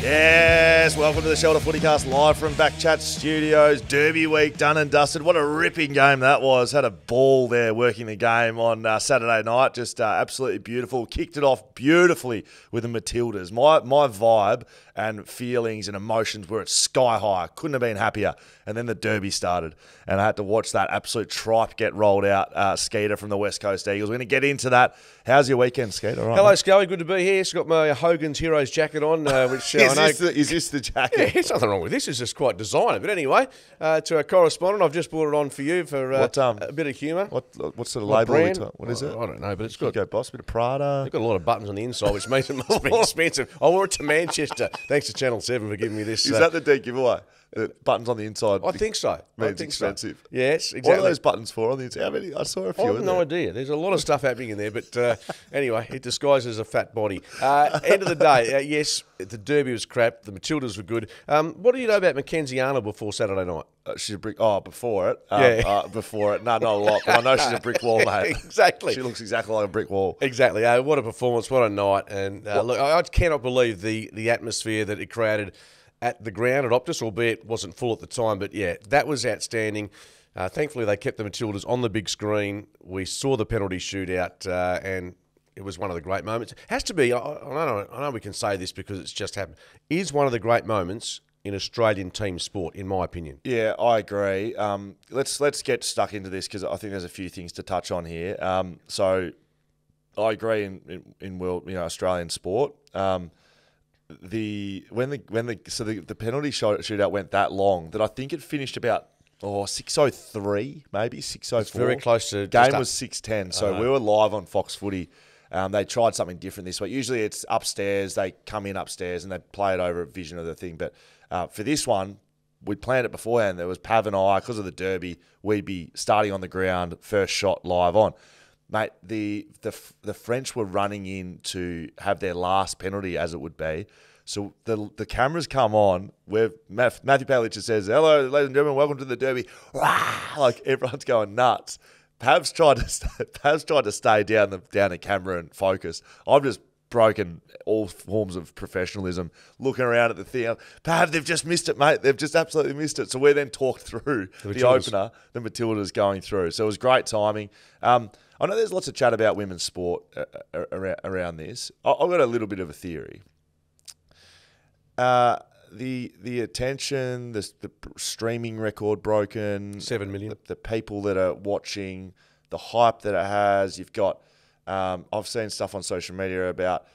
Yes, welcome to the Shelter FootyCast live from BackChat Studios. Derby week done and dusted. What a ripping game that was. Had a ball there working the game on Saturday night. Just absolutely beautiful. Kicked it off beautifully with the Matildas. My vibe and feelings and emotions were at sky high. Couldn't have been happier. And then the Derby started, and I had to watch that absolute tripe get rolled out. Skeeter from the West Coast Eagles. We're going to get into that. How's your weekend, Skeeter? Right, hello, Schoey. Good to be here. Got my Hogan's Heroes jacket on, which I know... Is this the jacket? Yeah, there's nothing wrong with this. It's just quite designer. But anyway, to our correspondent, I've just brought it on for you for a bit of humour. What sort of label? What is it? I don't know, but it's got... Go Boss, a bit of Prada. They've got a lot of buttons on the inside, which means it must be expensive. I wore it to Manchester. Thanks to Channel 7 for giving me this. Is that the deep giveaway? Buttons on the inside. I think so. Means expensive. So. Yes, exactly. What are those buttons for on the inside? How many? I saw a few. I have no idea. There's a lot of stuff happening in there, but anyway, it disguises a fat body. End of the day, yes, the Derby was crap. The Matildas were good. What do you know about Mackenzie Arnold before Saturday night? She's a brick. Oh, before it. Before it. No, not a lot. But I know she's a brick wall, mate. Exactly. She looks exactly like a brick wall. Exactly. What a performance. What a night. And look, I cannot believe the atmosphere that it created at the ground at Optus, albeit it wasn't full at the time. But yeah, that was outstanding. Thankfully, they kept the Matildas on the big screen. We saw the penalty shootout, and it was one of the great moments. It has to be, I know we can say this because it's just happened, is one of the great moments in Australian team sport, in my opinion. Yeah, I agree. Let's get stuck into this because I think there's a few things to touch on here. So I agree in world, Australian sport. The penalty shootout went that long that I think it finished about 6:03, maybe 6:04. It's very close to game was 6:10. So we were live on Fox Footy. They tried something different this week. Usually it's upstairs. They come in upstairs and they play it over a vision of the thing. But for this one, we planned it beforehand. There was Pav and I, because of the Derby, we'd be starting on the ground, first shot live on. Mate, the French were running in to have their last penalty, as it would be. So the cameras come on, where Matthew Pavlich says, "Hello, ladies and gentlemen, welcome to the Derby." Rah! Like everyone's going nuts. Pav's tried to stay down the camera and focus. I've just broken all forms of professionalism, looking around at the thing. Pav, they've just missed it, mate. They've just absolutely missed it. So we then talked through the opener, the Matildas going through. So it was great timing. I know there's lots of chat about women's sport around this. I've got a little bit of a theory. The attention, the streaming record broken, 7 million. The people that are watching, the hype that it has. You've got. I've seen stuff on social media about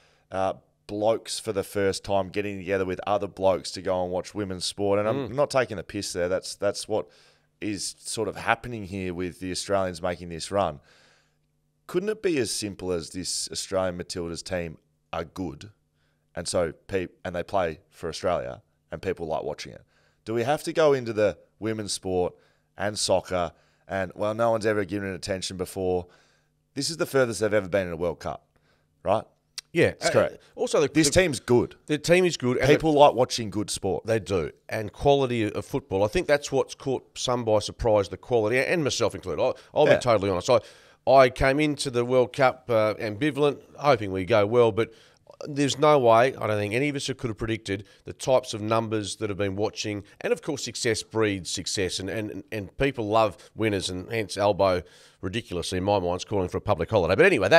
blokes for the first time getting together with other blokes to go and watch women's sport, and I'm not taking the piss there. That's what is sort of happening here with the Australians making this run. Couldn't it be as simple as this Australian Matildas team are good, and so they play for Australia, and people like watching it? Do we have to go into the women's sport and soccer and, well, no one's ever given it attention before? This is the furthest they've ever been in a World Cup, right? Yeah, that's correct. Also, this team's good. The team is good. People like watching good sport. They do. And quality of football. I think that's what's caught some by surprise, the quality, and myself included. I'll be totally honest. I came into the World Cup ambivalent, hoping we go well, but there's no way, I don't think any of us could have predicted the types of numbers that have been watching. And, of course, success breeds success. And people love winners, and hence Albo, ridiculously in my mind, is calling for a public holiday. But anyway,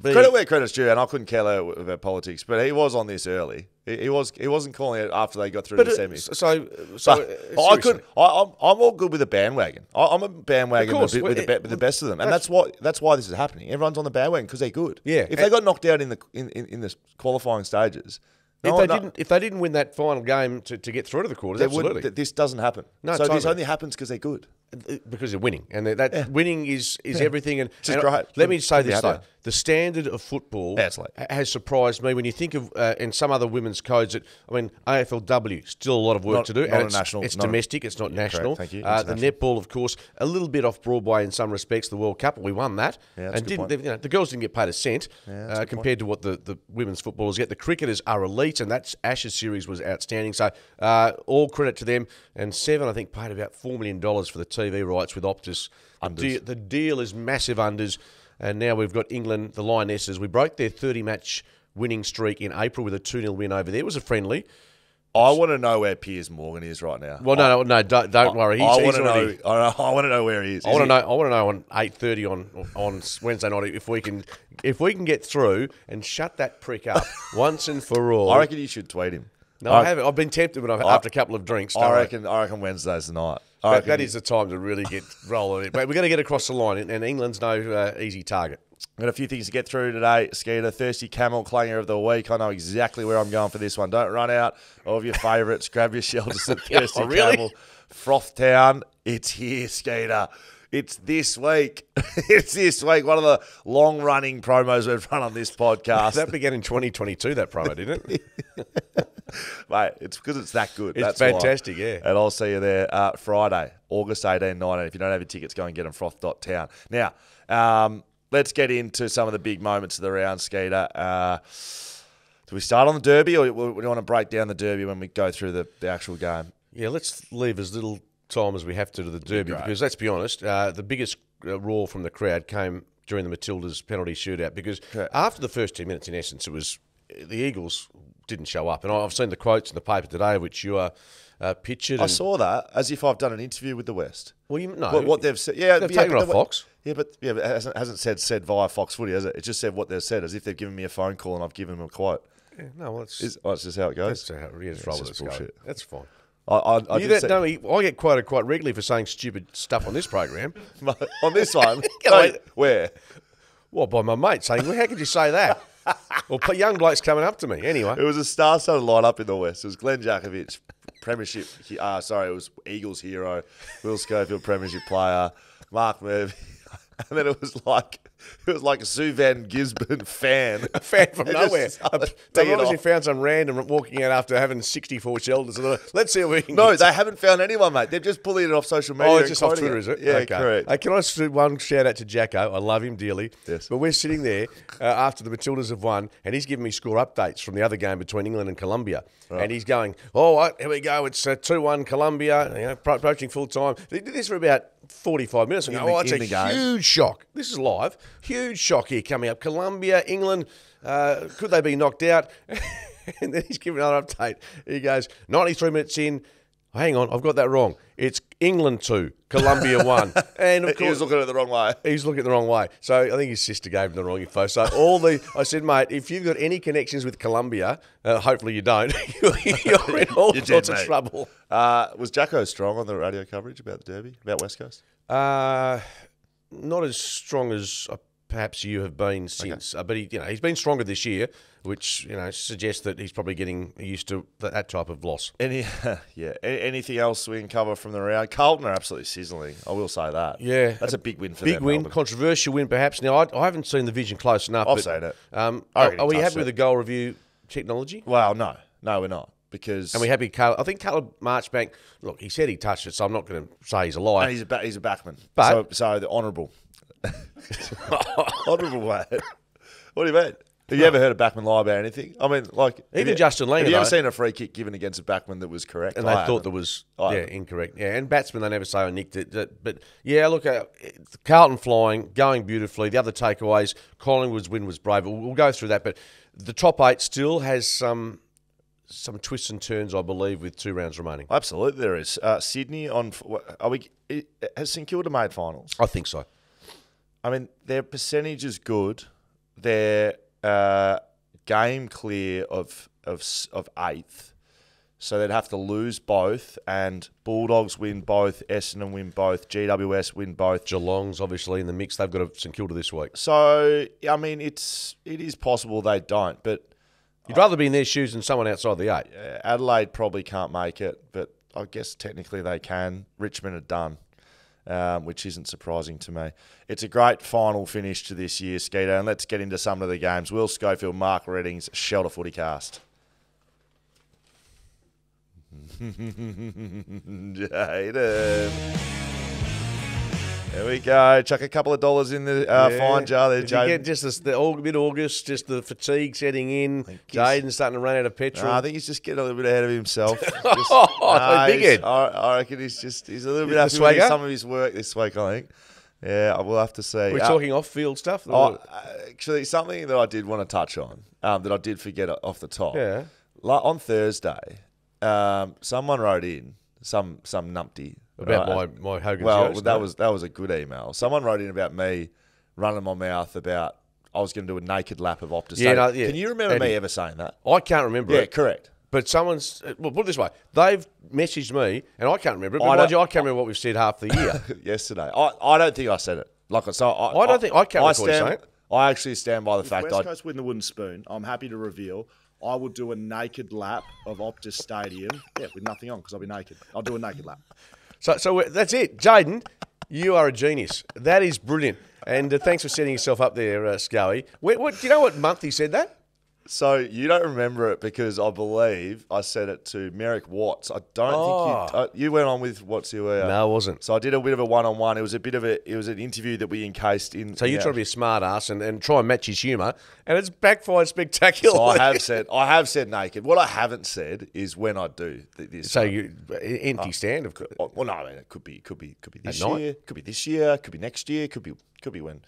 credit where credit's due, and I couldn't care less about politics, but he was on this early. He wasn't calling it after they got through the semis. I'm all good with a bandwagon. I'm a bandwagon with the best of them, and that's why this is happening. Everyone's on the bandwagon because they're good. Yeah. If they got knocked out in the qualifying stages, if they didn't win that final game to get through to the quarters, absolutely. This doesn't happen. No, so this only happens because they're good. Because they're winning, and winning is everything. And great. Let me say this though: the standard of football has surprised me. When you think of and some other women's codes, AFLW still a lot of work to do. It's domestic; it's not national. Thank you. The netball, of course, a little bit off Broadway in some respects. The World Cup, we won that, and the girls didn't get paid a cent compared to what the women's footballers get. The cricketers are elite, and that Ashes series was outstanding. So all credit to them. And Seven, I think, paid about $4 million for the TV rights with Optus. The deal is massive unders. And now we've got England, the Lionesses. We broke their 30-match winning streak in April with a 2-0 win over there. It was a friendly. I want to know where Piers Morgan is right now. Well, no, don't worry. I want to know where he is. I want to know on 8:30 on Wednesday night if we can get through and shut that prick up once and for all. I reckon you should tweet him. No, I haven't. I've been tempted, but after a couple of drinks. I reckon Wednesday's the night. That is the time to really get rolling. But we're going to get across the line, and England's no easy target. Got a few things to get through today, Skeeter. Thirsty Camel Clanger of the Week. I know exactly where I'm going for this one. Don't run out of your favourites. Grab your shelters at Thirsty Camel. Froth Town. It's here, Skeeter. It's this week. It's this week. One of the long-running promos we've run on this podcast. That began in 2022, that promo, didn't it? Mate, it's because it's that good. It's fantastic, yeah. And I'll see you there Friday, August 18, 19. If you don't have your tickets, go and get them, froth.town. Now, let's get into some of the big moments of the round, Skeeter. Do we start on the Derby, or do we want to break down the Derby when we go through the actual game? Yeah, let's leave as little time as we have to the Derby, because let's be honest, the biggest roar from the crowd came during the Matildas penalty shootout, because after the first 2 minutes, in essence, it was the Eagles didn't show up. And I've seen the quotes in the paper today, which you are pictured. I saw that as if I've done an interview with the West. Well, you know what they've said. Yeah, they've taken it off Fox. Yeah, but it hasn't said via Fox Footy, has it? It just said what they've said, as if they've given me a phone call and I've given them a quote. Yeah, no, well, it's just how it goes. That's how it is. Roll with this bullshit. That's fine. I get quoted quite regularly for saying stupid stuff on this program. On this one? Where? Well, by my mate saying, well, how could you say that? Well, young blokes coming up to me. Anyway. It was a star-studded line-up in the West. It was Glenn Jakovic, Premiership, it was Eagles hero, Will Schofield, Premiership player, Mark Murphy, and then it was like a Sue Van Gisborne fan. A fan from nowhere. They've obviously found some random walking out after having 64 shelters. Let's see if we can No, they haven't found anyone, mate. They're just pulling it off social media. Oh, it's just off Twitter, is it? Yeah, okay. Correct. Can I just do one shout-out to Jacko? I love him dearly. Yes. But we're sitting there after the Matildas have won, and he's giving me score updates from the other game between England and Colombia. Right. And he's going, here we go. It's 2-1 Colombia, approaching full time. They did this for about 45 minutes and it's a huge shock. This is live. Huge shock here coming up. Colombia, England, could they be knocked out? And then he's giving another update. He goes, 93 minutes in. Hang on, I've got that wrong. It's England 2, Colombia 1. And of course, he was looking at it the wrong way. He's looking at the wrong way. So I think his sister gave him the wrong info. So I said, mate, if you've got any connections with Colombia, hopefully you don't, you're in all sorts of trouble. Was Jacko strong on the radio coverage about the Derby, about West Coast? Not as strong as perhaps you have been since, but he's been stronger this year, which suggests that he's probably getting used to that type of loss. Anything else we can cover from the round? Carlton are absolutely sizzling. I will say that. Yeah, that's a big win for them. Big win, Melbourne. Controversial win perhaps. Now I haven't seen the vision close enough. I've seen it. Are we happy with the goal review technology? Well, no, we're not. Because and we happy. I think Caleb Marchbank. Look, he said he touched it, so I'm not going to say he's a liar. And he's a backman. But so the honourable. Honourable way. What do you mean? Have you ever heard a backman lie about anything? I mean, even Justin Lena. Have you ever seen a free kick given against a backman that was correct? And they thought that was incorrect. Yeah, and batsmen they never say I nicked it. But yeah, look, Carlton flying, going beautifully. The other takeaways, Collingwood's win was brave. We'll go through that, but the top 8 still has some twists and turns, I believe, with 2 rounds remaining. Absolutely, there is. Sydney has St Kilda made finals? I think so. I mean, their percentage is good. Their game clear of 8th, so they'd have to lose both, and Bulldogs win both, Essendon win both, GWS win both. Geelong's obviously in the mix. They've got a St Kilda this week. So, I mean, it is possible they don't, but you'd rather be in their shoes than someone outside the 8. Adelaide probably can't make it, but I guess technically they can. Richmond are done. Which isn't surprising to me. It's a great final finish to this year, Skeeter, and let's get into some of the games. Will Schofield, Mark Redding's Shelter FootyCast. Jaden. There we go. Chuck a couple of dollars in the fine jar there, Jaden. You get just mid-August, just the fatigue setting in. Jaden's starting to run out of petrol. I think he's just getting a little bit ahead of himself. Big head. I reckon he's a little bit happy with some of his work this week, I think. Yeah, we'll have to see. We're talking off-field stuff? Actually, something that I did want to touch on, that I did forget off the top. Yeah. On Thursday, someone wrote in, some numpty. About my Hogan's Well, Yost, that was a good email. Someone wrote in about me running my mouth about I was going to do a naked lap of Optus Stadium. Can you remember me ever saying that? I can't remember it. Yeah, correct. But someone's... Well, put it this way. They've messaged me, and I can't remember it. But I can't remember what we've said half the year. Yesterday. I don't think I said it. I can't recall you saying it. I actually stand by the fact West Coast win the wooden spoon, I'm happy to reveal I will do a naked lap of Optus Stadium. Yeah, with nothing on because I'll be naked. I'll do a naked lap. So that's it. Jaden, you are a genius. That is brilliant. And thanks for setting yourself up there, Schoey. Do you know what month he said that? So you don't remember it because I believe I said it to Merrick Watts. I don't think you went on with Watts. You were. No, I wasn't. So I did a bit of a one-on-one. It was an interview that we encased in. So you try to be a smart ass and try and match his humour, and it's backfired spectacularly. So I have said naked. What I haven't said is when I do this. So you empty stand, of course. Well, no, I mean, it could be this year, could be this year, could be next year, could be when.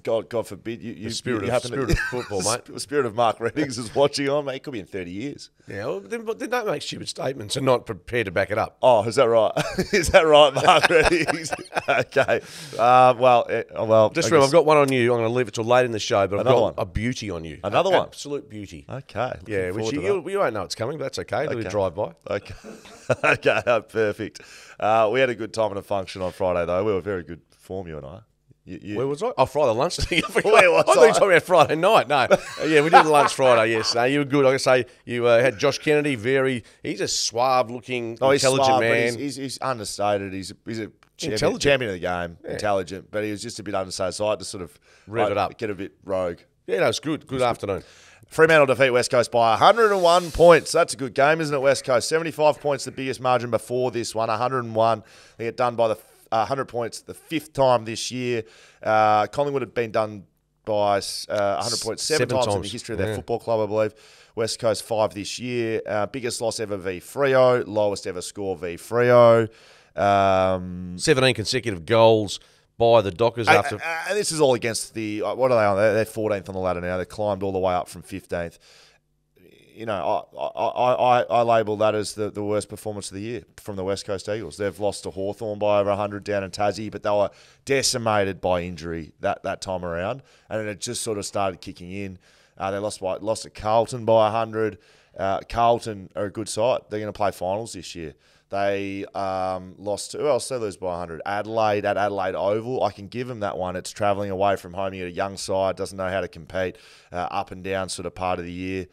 God forbid you the spirit of football, mate. The spirit of Mark Reddings is watching on, mate. It could be in 30 years. Yeah, well, then don't make stupid statements and not prepared to back it up. Oh, is that right? Is that right, Mark Reddings? Okay. Well. Just remember, I've got one on you. I'm going to leave it till late in the show, but I've got a beauty on you. Another one? Absolute beauty. Okay. Yeah, which you won't know it's coming, but that's okay. Do a drive-by. Okay. Okay, perfect. We had a good time at a function on Friday, though. We were very good form, you and I. Where was I? Oh, Friday lunch. Where was I thought you were talking about Friday night. No. Yeah, we did lunch Friday, yes. No, you were good. Like I say, you had Josh Kennedy, he's a suave-looking, intelligent man. He's understated. He's a champion of the game, intelligent, but he was just a bit understated, so I had to sort of rev it up. Get a bit rogue. Yeah, no, it's good. Good afternoon. Fremantle defeat West Coast by 101 points. That's a good game, isn't it, West Coast? 75 points, the biggest margin before this one, 101. They get done by the 100 points the fifth time this year. Collingwood had been done by 100 points seven times in the history of their football club, I believe. West Coast 5 this year. Biggest loss ever v Freo. Lowest ever score v Freo. 17 consecutive goals by the Dockers after... And this is all against the... What are they on? They're 14th on the ladder now. They climbed all the way up from 15th. You know, I label that as the worst performance of the year from the West Coast Eagles. They've lost to Hawthorn by over 100 down in Tassie, but they were decimated by injury that time around, and it just sort of started kicking in. They lost to Carlton by 100. Carlton are a good side. They're going to play finals this year. They lost to... Who else they lose by 100? Adelaide at Adelaide Oval. I can give them that one. It's travelling away from home. You get a young side, doesn't know how to compete, up and down sort of part of the year.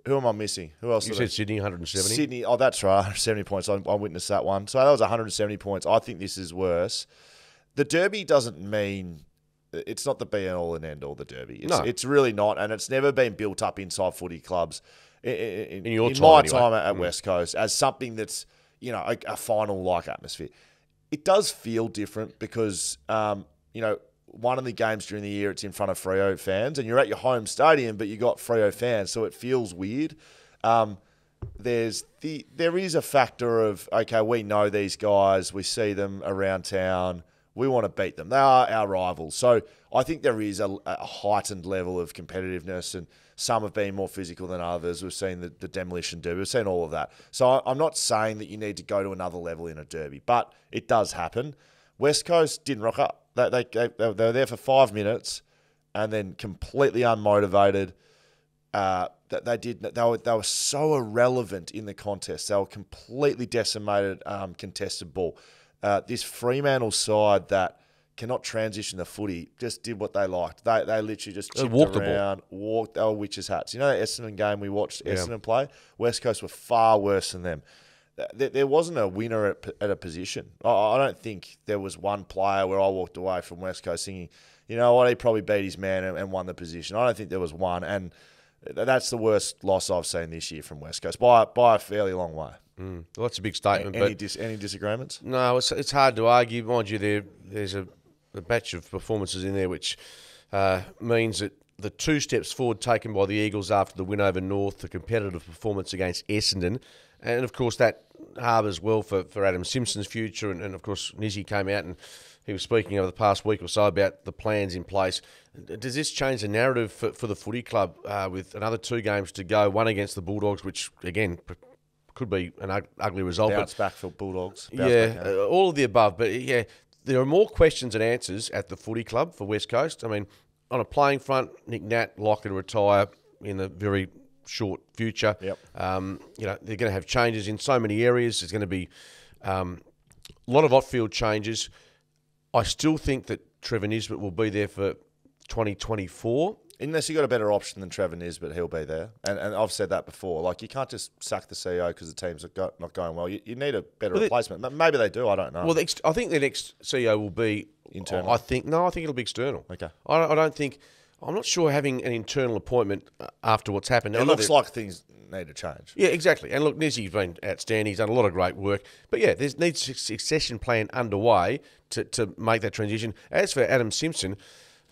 Who am I missing? Who else? You said Sydney, 170? Sydney, that's right, 170 points. I witnessed that one. So that was 170 points. I think this is worse. The Derby doesn't mean... It's not the be-all and end-all, the Derby. It's really not, and it's never been built up inside footy clubs in my time at West Coast as something that's, you know, a final-like atmosphere. It does feel different because, you know, one of the games during the year, it's in front of Freo fans, and you're at your home stadium, but you got Freo fans, so it feels weird. There is a factor of, okay, we know these guys, we see them around town, we want to beat them. They are our rivals. So I think there is a heightened level of competitiveness, and some have been more physical than others. We've seen the demolition derby. We've seen all of that. So I'm not saying that you need to go to another level in a derby, but it does happen. West Coast didn't rock up. They were there for 5 minutes and then completely unmotivated. They were so irrelevant in the contest. They were completely decimated, contested ball. This Fremantle side that cannot transition the footy just did what they liked. They literally just chipped around, walked. They were witches' hats. You know the Essendon game we watched Essendon play? West Coast were far worse than them. There wasn't a winner at a position. I don't think there was one player where I walked away from West Coast thinking, you know what, he probably beat his man and won the position. I don't think there was one, and that's the worst loss I've seen this year from West Coast by a fairly long way. Well, that's a big statement. Any disagreements? No, it's hard to argue. Mind you, there's a batch of performances in there which means that the 2 steps forward taken by the Eagles after the win over North, the competitive performance against Essendon, and of course that harbours well for Adam Simpson's future. And of course Nizzy came out and he was speaking over the past week or so about the plans in place. Does this change the narrative for the footy club with another 2 games to go, one against the Bulldogs, which again could be an ugly result. Bounce back for Bulldogs. All of the above. But yeah, there are more questions and answers at the footy club for West Coast. I mean, on a playing front, Nick Nat likely to retire in the very short future. Yep. They're going to have changes in so many areas. There's going to be a lot of off-field changes. I still think that Trevor Nisbet will be there for 2024. Unless you got a better option than Trevor Nisbet, he'll be there. And I've said that before. Like, you can't just sack the CEO because the team's not going well. You need a better replacement. Maybe they do. I don't know. Well, I think the next CEO will be internal. I think it'll be external. Okay. I don't think. I'm not sure having an internal appointment after what's happened. It looks like things need to change. Yeah, exactly. And look, Nizzy's been outstanding. He's done a lot of great work. But yeah, there needs a succession plan underway to make that transition. As for Adam Simpson,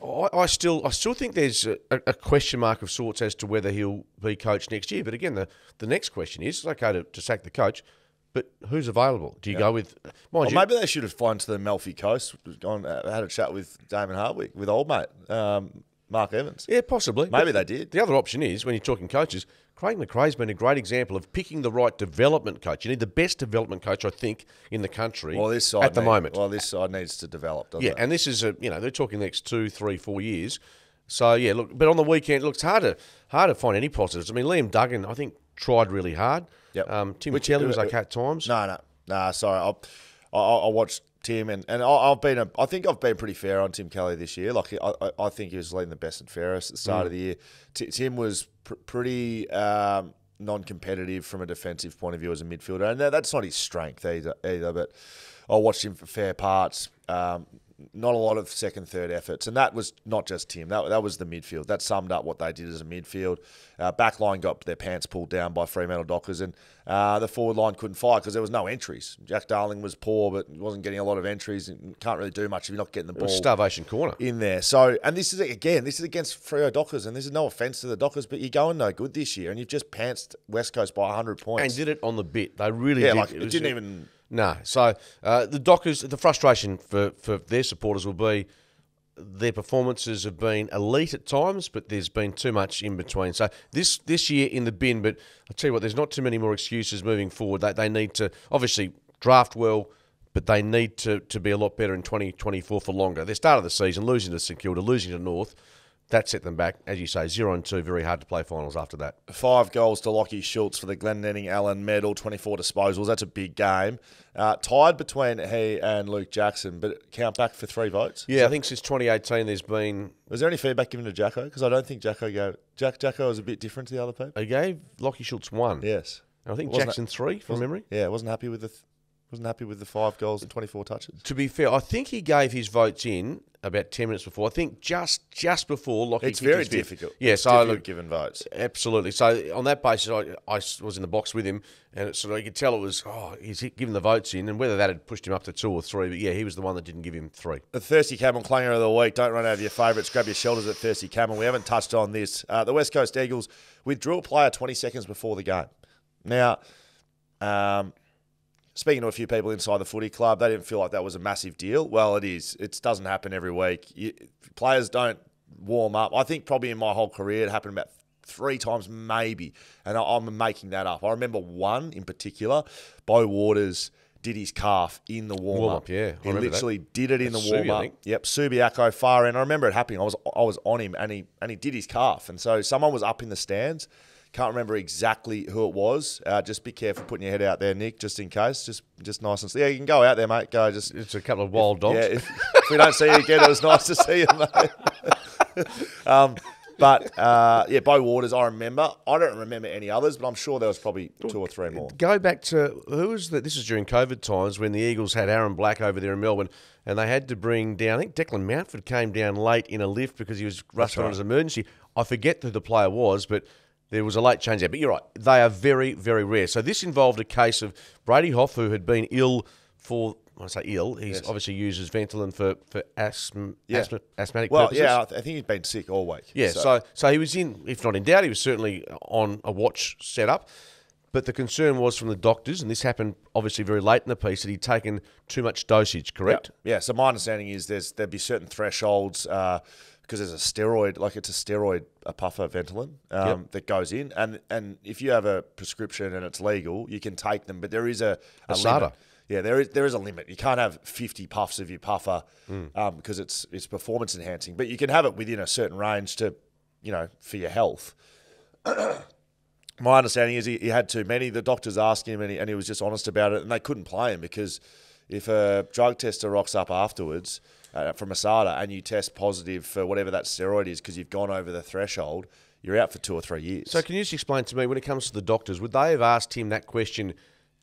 I still think there's a question mark of sorts as to whether he'll be coach next year. But again, the next question is, it's okay to sack the coach, but who's available? Do you go with... Maybe they should have flown to the Amalfi Coast, had a chat with Damon Hardwick, with old mate Mark Evans. Yeah, possibly. Maybe they did. The other option is, when you're talking coaches, Craig McRae's been a great example of picking the right development coach. You need the best development coach, I think, in the country at the moment. Well, this side needs to develop, doesn't it? Yeah, and this is, they're talking the next 2, 3, 4 years. So, yeah, look, but on the weekend, look, it's hard to find any positives. I mean, Liam Duggan, I think, tried really hard. Yep. Tim Kelly was okay at times. No, sorry. I watched Tim, and I think I've been pretty fair on Tim Kelly this year. Like, I think he was leading the best and fairest at the start of the year. Tim was pretty non-competitive from a defensive point of view as a midfielder, and that's not his strength either. But I watched him for fair parts. Not a lot of second, third efforts. And that was not just Tim. That was the midfield. That summed up what they did as a midfield. Backline got their pants pulled down by Fremantle Dockers, and the forward line couldn't fight because there was no entries. Jack Darling was poor, but wasn't getting a lot of entries, and can't really do much if you're not getting the ball. Starvation corner. In there. So, and this is against Freo Dockers, and this is no offence to the Dockers, but you're going no good this year, and you've just pantsed West Coast by 100 points. And did it on the bit. They really did. Like, it didn't even... No. So the Dockers, the frustration for their supporters will be their performances have been elite at times, but there's been too much in between. So this year in the bin, but I'll tell you what, there's not too many more excuses moving forward. They need to obviously draft well, but they need to be a lot better in 2024 for longer. They started the season losing to St Kilda, losing to North. That set them back, as you say, 0-2. Very hard to play finals after that. 5 goals to Lockie Schultz for the Glendinning Allen medal, 24 disposals. That's a big game. Tied between he and Luke Jackson, but count back for 3 votes. Yeah, I think since 2018 there's been... Was there any feedback given to Jacko? Because I don't think Jacko gave... Jacko was a bit different to the other people. He gave Lockie Schultz 1. Yes. And I think Jackson 3, from memory. Yeah, wasn't happy with the 5 goals and 24 touches. To be fair, I think he gave his votes in about 10 minutes before. I think just before Lockie. It's very difficult. Yeah, it's so difficult given votes. Absolutely. So on that basis, I was in the box with him, and you could tell it was he's given the votes in, and whether that had pushed him up to 2 or 3. But yeah, he was the one that didn't give him 3. The Thirsty Camel Clanger of the Week. Don't run out of your favourites. Grab your shelters at Thirsty Camel. We haven't touched on this. The West Coast Eagles withdrew a player 20 seconds before the game. Now, speaking to a few people inside the footy club, they didn't feel like that was a massive deal. Well, it is. It doesn't happen every week. Players don't warm up. I think probably in my whole career it happened about 3 times maybe, and I'm making that up. I remember one in particular. Bo Waters did his calf in the warm-up. Yeah, he literally did it in the warm-up. Yep, Subiaco far end. I remember it happening. I was on him, and he did his calf. And so someone was up in the stands. Can't remember exactly who it was. Just be careful putting your head out there, Nick, just in case. Just nice and slow. Yeah, you can go out there, mate. Go. It's a couple of wild dogs. Yeah, if we don't see you again, it was nice to see you, mate. But Bo Waters, I remember. I don't remember any others, but I'm sure there was probably 2 or 3 more. Go back to who was that? This was during COVID times when the Eagles had Aaron Black over there in Melbourne, and they had to bring down. I think Declan Mountford came down late in a lift because he was rushed on as an emergency. I forget who the player was, but there was a late change there. But you're right, they are very, very rare. So this involved a case of Brady Hoff, who had been ill for. When I say ill, he's obviously uses Ventolin for asthmatic purposes. Yeah, I think he's been sick all week. Yeah, so he was in, if not in doubt, he was certainly on a watch setup. But the concern was from the doctors, and this happened obviously very late in the piece, that he'd taken too much dosage, correct? Yeah, so my understanding is there'd be certain thresholds, because there's a steroid, like it's a puffer Ventolin that goes in, and if you have a prescription and it's legal, you can take them, but there is a limit. Yeah, there is a limit. You can't have 50 puffs of your puffer because it's performance enhancing, but you can have it within a certain range to, for your health. My understanding is he had too many. The doctors asked him, and he was just honest about it, and they couldn't play him because if a drug tester rocks up afterwards from ASADA and you test positive for whatever that steroid is because you've gone over the threshold, you're out for 2 or 3 years. So can you just explain to me, when it comes to the doctors, would they have asked him that question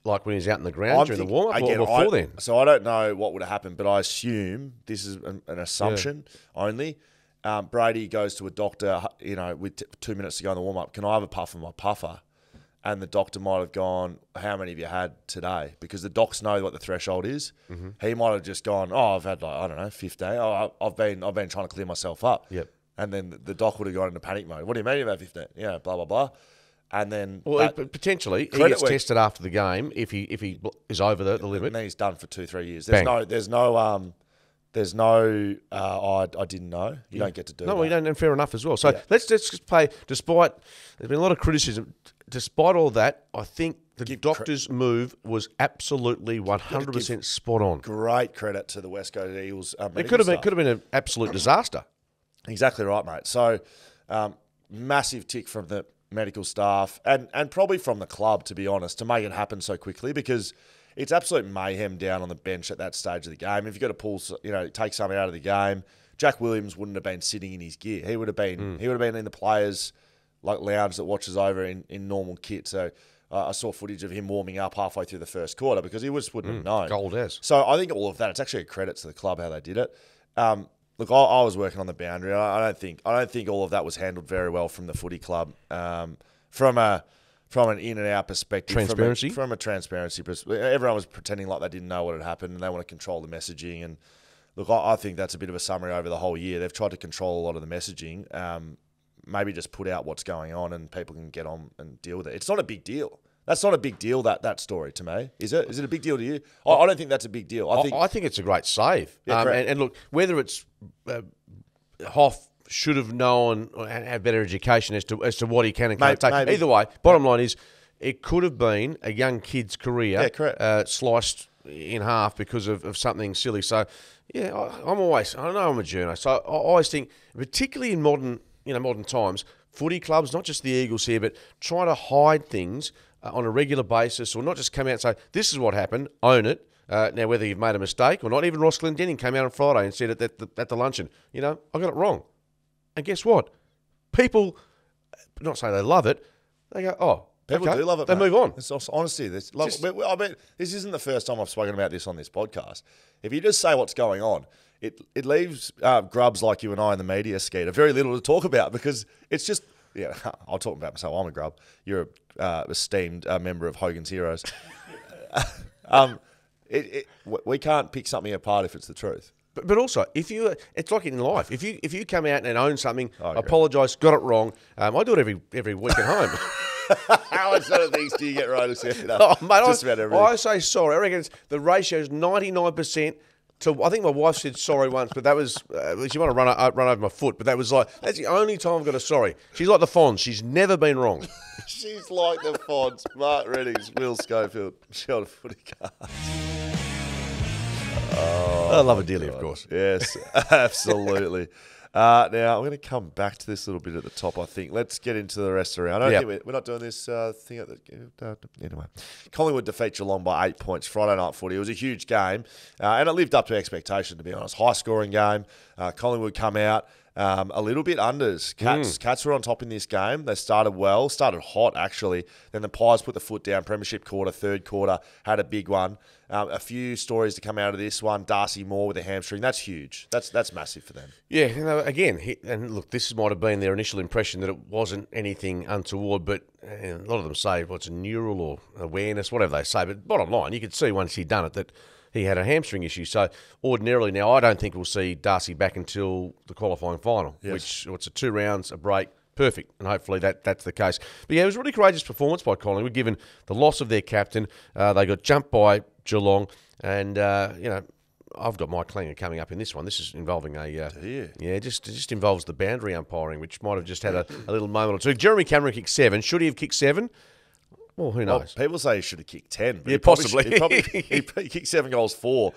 like when he's out in the ground during the warm-up or before then? So I don't know what would have happened, but I assume, this is an assumption only, Brady goes to a doctor, with 2 minutes to go in the warm-up, can I have a puff of my puffer? And the doctor might have gone, how many have you had today? Because the docs know what the threshold is. Mm-hmm. He might have just gone, I've had 15. I've been trying to clear myself up. Yep. And then the doc would have gone into panic mode. What do you mean you've had 15? Yeah, blah, blah, blah. And then... Well, potentially, he gets tested after the game if he is over the limit. And then he's done for 2-3 years. There's no I didn't know. You don't get to do that. No, you don't, and fair enough as well. So let's just play, despite, there's been a lot of criticism, despite all that, I think the doctor's move was absolutely 100% spot on. Great credit to the West Coast Eagles. It could have been an absolute disaster. Exactly right, mate. So massive tick from the medical staff and probably from the club, to be honest, to make it happen so quickly, because it's absolute mayhem down on the bench at that stage of the game. If you've got to pull, take something out of the game, Jack Williams wouldn't have been sitting in his gear. He would have been in the players' lounge that watches over in normal kit. So I saw footage of him warming up halfway through the first quarter because he just wouldn't have known. Gold as. So I think all of that, it's actually a credit to the club how they did it. Look, I was working on the boundary. I don't think all of that was handled very well from the footy club. From an in and out perspective, transparency, from a transparency perspective, everyone was pretending like they didn't know what had happened, and they want to control the messaging. And look, I think that's a bit of a summary over the whole year. They've tried to control a lot of the messaging. Maybe just put out what's going on, and people can get on and deal with it. It's not a big deal. That's not a big deal, that story, to me. Is it? Is it a big deal to you? I don't think that's a big deal. I think it's a great save. Yeah, and look, whether it's Hoff should have known and had better education as to what he can and can't take. Maybe. Either way, bottom line is, it could have been a young kid's career sliced in half because of something silly. So, yeah, I know I'm a journo. So I always think, particularly in modern times, footy clubs, not just the Eagles here, but trying to hide things on a regular basis, or not just come out and say, this is what happened, own it. Now, whether you've made a mistake or not, even Ross Glendenning came out on Friday and said at the luncheon, I got it wrong. And guess what? People, not say they love it, they go, oh, people do love it. They move on. It's honesty. I bet this isn't the first time I've spoken about this on this podcast. If you just say what's going on, it leaves grubs like you and I in the media, Skeeter, very little to talk about, because it's just, I'll talk about myself. I'm a grub. You're a esteemed member of Hogan's Heroes. We can't pick something apart if it's the truth. But also, it's like in life. If you come out and own something, apologise, got it wrong. I do it every week at home. How much of things do you get right? Just about everything. I say sorry. I reckon the ratio is 99%. I think my wife said sorry once, but that was she might have run over my foot. But that's the only time I've got a sorry. She's like the Fonz. She's never been wrong. She's like the Fonz. Mark Reddings, Will Schofield, Shell FootyCast. I love a dearly, of course. Yes, absolutely. Now, I'm going to come back to this a little bit at the top, I think. Let's get into the rest around. I don't think we're not doing this thing at the... Anyway. Collingwood defeat Geelong by 8 points Friday night footy. It was a huge game, and it lived up to expectation, to be honest. High-scoring game. Collingwood come out a little bit unders. Cats were on top in this game. They started well, started hot, actually. Then the Pies put the foot down. Premiership quarter, third quarter, had a big one. A few stories to come out of this one. Darcy Moore with a hamstring. That's huge. That's massive for them. Yeah, again, and look, this might have been their initial impression that it wasn't anything untoward, but a lot of them say, it's a neural or awareness, whatever they say. But bottom line, you could see once he'd done it that he had a hamstring issue. So ordinarily now, I don't think we'll see Darcy back until the qualifying final, which it's 2 rounds, a break. Perfect, and hopefully that's the case. But yeah, it was a really courageous performance by Collingwood, given the loss of their captain. They got jumped by Geelong, and I've got my clanger coming up in this one. This is involving a you? yeah, just involves the boundary umpiring, which might have just had a little moment or two. Jeremy Cameron kicked 7. Should he have kicked 7? Well, who knows? Well, people say he should have kicked 10. But Yeah, possibly. He kicked 7 goals, 4.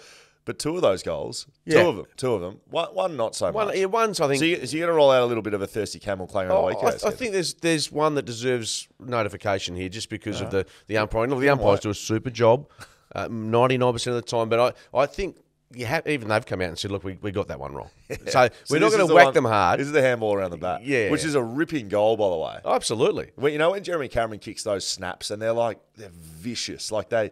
But 2 of those goals, Yeah. two of them, one not so much. One's, I think. So you're going to roll out a little bit of a thirsty camel clanger on the weekend? I think there's one that deserves notification here just because of the umpiring. Look, the umpires do a super job 99% of the time, but I think even they've come out and said, look, we got that one wrong. So we're not going to whack them hard. This is the handball around the back, which is a ripping goal, by the way. Oh, absolutely. When, when Jeremy Cameron kicks those snaps and they're vicious, like they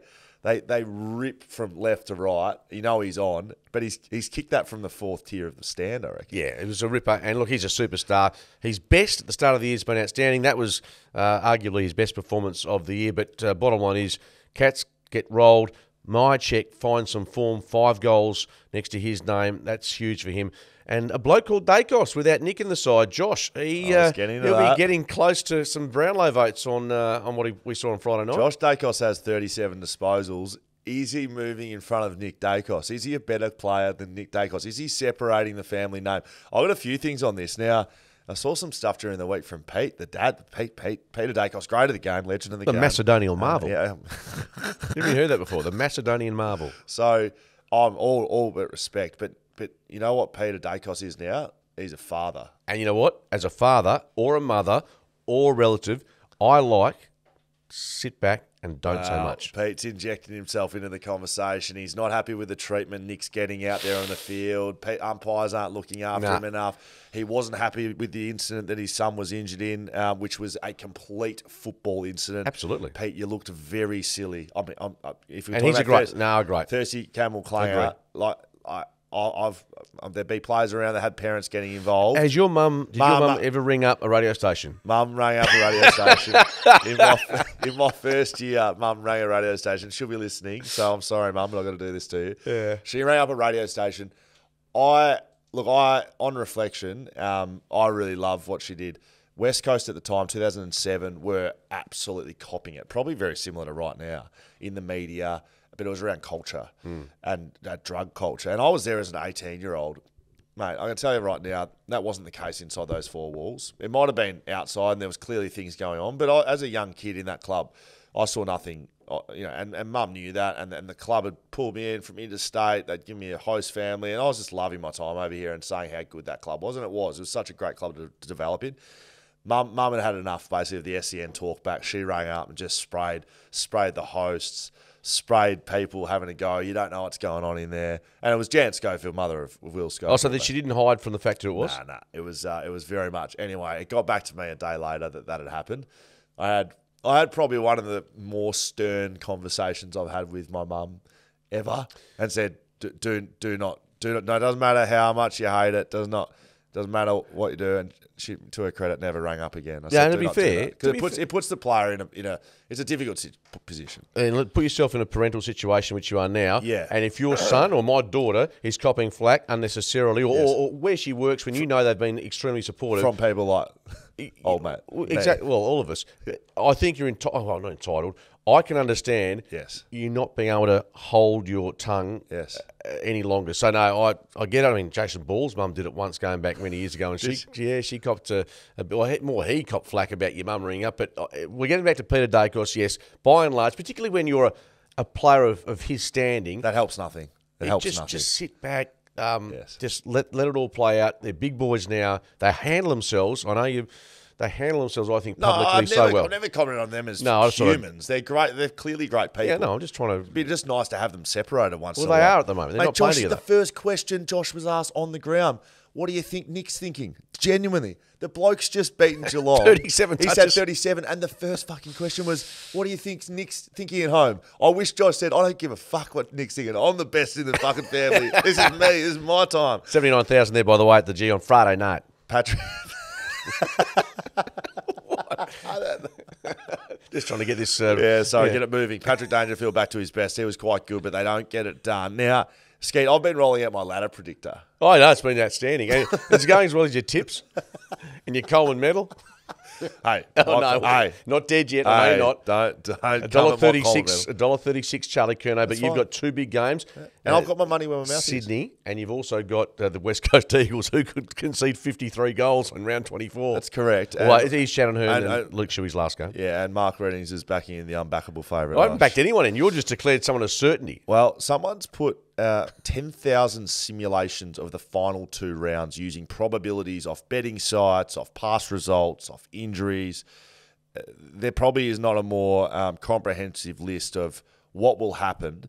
rip from left to right. He's on, but he's kicked that from the 4th tier of the stand, I reckon. Yeah, it was a ripper. And look, he's a superstar. His best at the start of the year has been outstanding. That was arguably his best performance of the year. But bottom line is, Cats get rolled. Mycheck finds some form, 5 goals next to his name. That's huge for him. And a bloke called Dacos without Nick in the side, Josh. He'll be getting close to some Brownlow votes on what we saw on Friday night. Josh Dacos has 37 disposals. Is he moving in front of Nick Dacos? Is he a better player than Nick Dacos? Is he separating the family name? I've got a few things on this. Now, I saw some stuff during the week from Pete, the dad, Peter Dacos, great of the game, legend of the game. The Macedonian marvel. Yeah. Have you heard that before? The Macedonian marvel. So I'm all but respect, but you know what Peter Dacos is now? He's a father. And you know what? As a father or a mother or a relative, I sit back and don't say much. Pete's injecting himself into the conversation. He's not happy with the treatment Nick's getting out there on the field. Umpires aren't looking after him enough. He wasn't happy with the incident that his son was injured in, which was a complete football incident. Absolutely. Pete, you looked very silly. I mean, if and he's a great thirsty camel clanger, there'd be players around that had parents getting involved. Did your mum ever ring up a radio station? Mum rang up a radio station. In my first year, Mum rang a radio station. She'll be listening, so I'm sorry, Mum, but I've got to do this to you. Yeah. She rang up a radio station. On reflection, I really love what she did. West Coast at the time, 2007, were absolutely copying it. Probably very similar to right now in the media, but it was around culture and drug culture. And I was there as an 18-year-old. Mate, I can tell you right now, that wasn't the case inside those 4 walls. It might have been outside and there was clearly things going on. But as a young kid in that club, I saw nothing, and Mum knew that. And the club had pulled me in from interstate. They'd give me a host family. And I was just loving my time over here and saying how good that club was. And it was. It was such a great club to develop in. Mum had enough, basically, of the SEN talk back. She rang up and just sprayed the hosts, sprayed people having a go. You don't know what's going on in there. And it was Jan Schofield, mother of Will Schofield. Oh, so that she didn't hide from the fact that it was? Nah. It was very much. Anyway, it got back to me a day later that had happened. I had probably one of the more stern conversations I've had with my mum ever, and said, do not. No, it doesn't matter how much you hate it. Doesn't matter what you do. And she, to her credit, never rang up again. I said, and to be fair, because it puts the player in a it's a difficult position. And put yourself in a parental situation, which you are now. Yeah. And if your son or my daughter is copying flack unnecessarily, or where she works, when you know they've been extremely supportive from people like old mate, exactly. Well, all of us. I think you're not entitled. I can understand you not being able to hold your tongue any longer. So, no, I get it. I mean, Jason Ball's mum did it once going back many years ago, and she copped he copped flack about your mum ringing up. But we're getting back to Peter Dacos, yes, by and large, particularly when you're a player of his standing. That helps nothing. Just sit back. Just let it all play out. They're big boys now. They handle themselves. I know They handle themselves, I think, publicly so well. I've never commented on them as humans. They're great. They're clearly great people. Yeah, no, I'm just trying to... It'd be just nice to have them separated once in a while. while. They are at the moment. They're not playing together. The first question Josh was asked on the ground, what do you think Nick's thinking? Genuinely. The bloke's just beaten Geelong. 37 touches. He said 37, and the first fucking question was, what do you think Nick's thinking at home? I wish Josh said, I don't give a fuck what Nick's thinking. I'm the best in the fucking family. This is me. This is my time. 79,000 there, by the way, at the G on Friday night. Patrick... Just trying to get this... get it moving. Patrick Dangerfield back to his best. He was quite good, but they don't get it done. Now, Skeet, I've been rolling out my ladder predictor. Oh, no, it's been outstanding. It's going as well as your tips and your Coleman medal. Hey, not dead yet. I know you're not. Don't. $1.36, Charlie Curnow. But you've got 2 big games, and I've got my money where my mouth Sydney, is. and you've also got the West Coast Eagles, who could concede 53 goals in round 24. That's correct. Well, he's Shannon Hearn and Luke Shuey's last game. Yeah, and Mark Reddings is backing in the unbackable favourite. I haven't backed anyone in. You're just declared someone as certainty. Well, someone's put 10,000 simulations of the final 2 rounds using probabilities off betting sites, off past results, off injuries. There probably is not a more comprehensive list of what will happen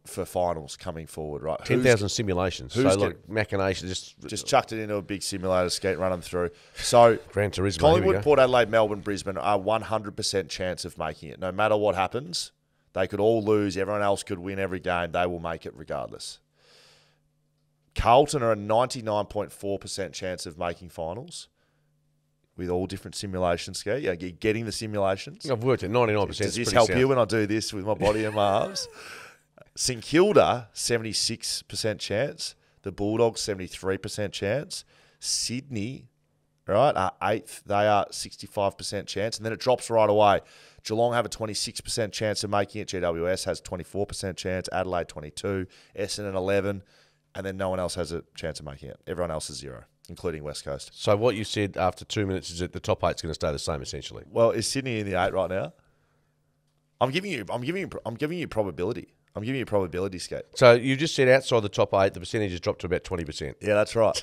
for finals coming forward, right? 10,000 simulations. So, look, machinations. Just chucked it into a big simulator skate, run them through. So, Gran Turismo, Collingwood, Port Adelaide, Melbourne, Brisbane are 100% chance of making it. No matter what happens, they could all lose. Everyone else could win every game. They will make it regardless. Carlton are a 99.4% chance of making finals with all different simulations. Ski, you're getting the simulations. I've worked at 99%. Does this help you when I do this with my body and my arms? St Kilda, 76% chance. The Bulldogs, 73% chance. Sydney, right, are 8th. They are 65% chance. And then it drops right away. Geelong have a 26% chance of making it. GWS has 24% chance. Adelaide, 22. Essendon, 11. And then no one else has a chance of making it. Everyone else is 0, including West Coast. So what you said after 2 minutes is that the top 8's going to stay the same, essentially. Well, is Sydney in the 8 right now? I'm giving you probability. I'm giving you probability, Skate. So you just said outside the top 8, the percentage has dropped to about 20%. Yeah, that's right.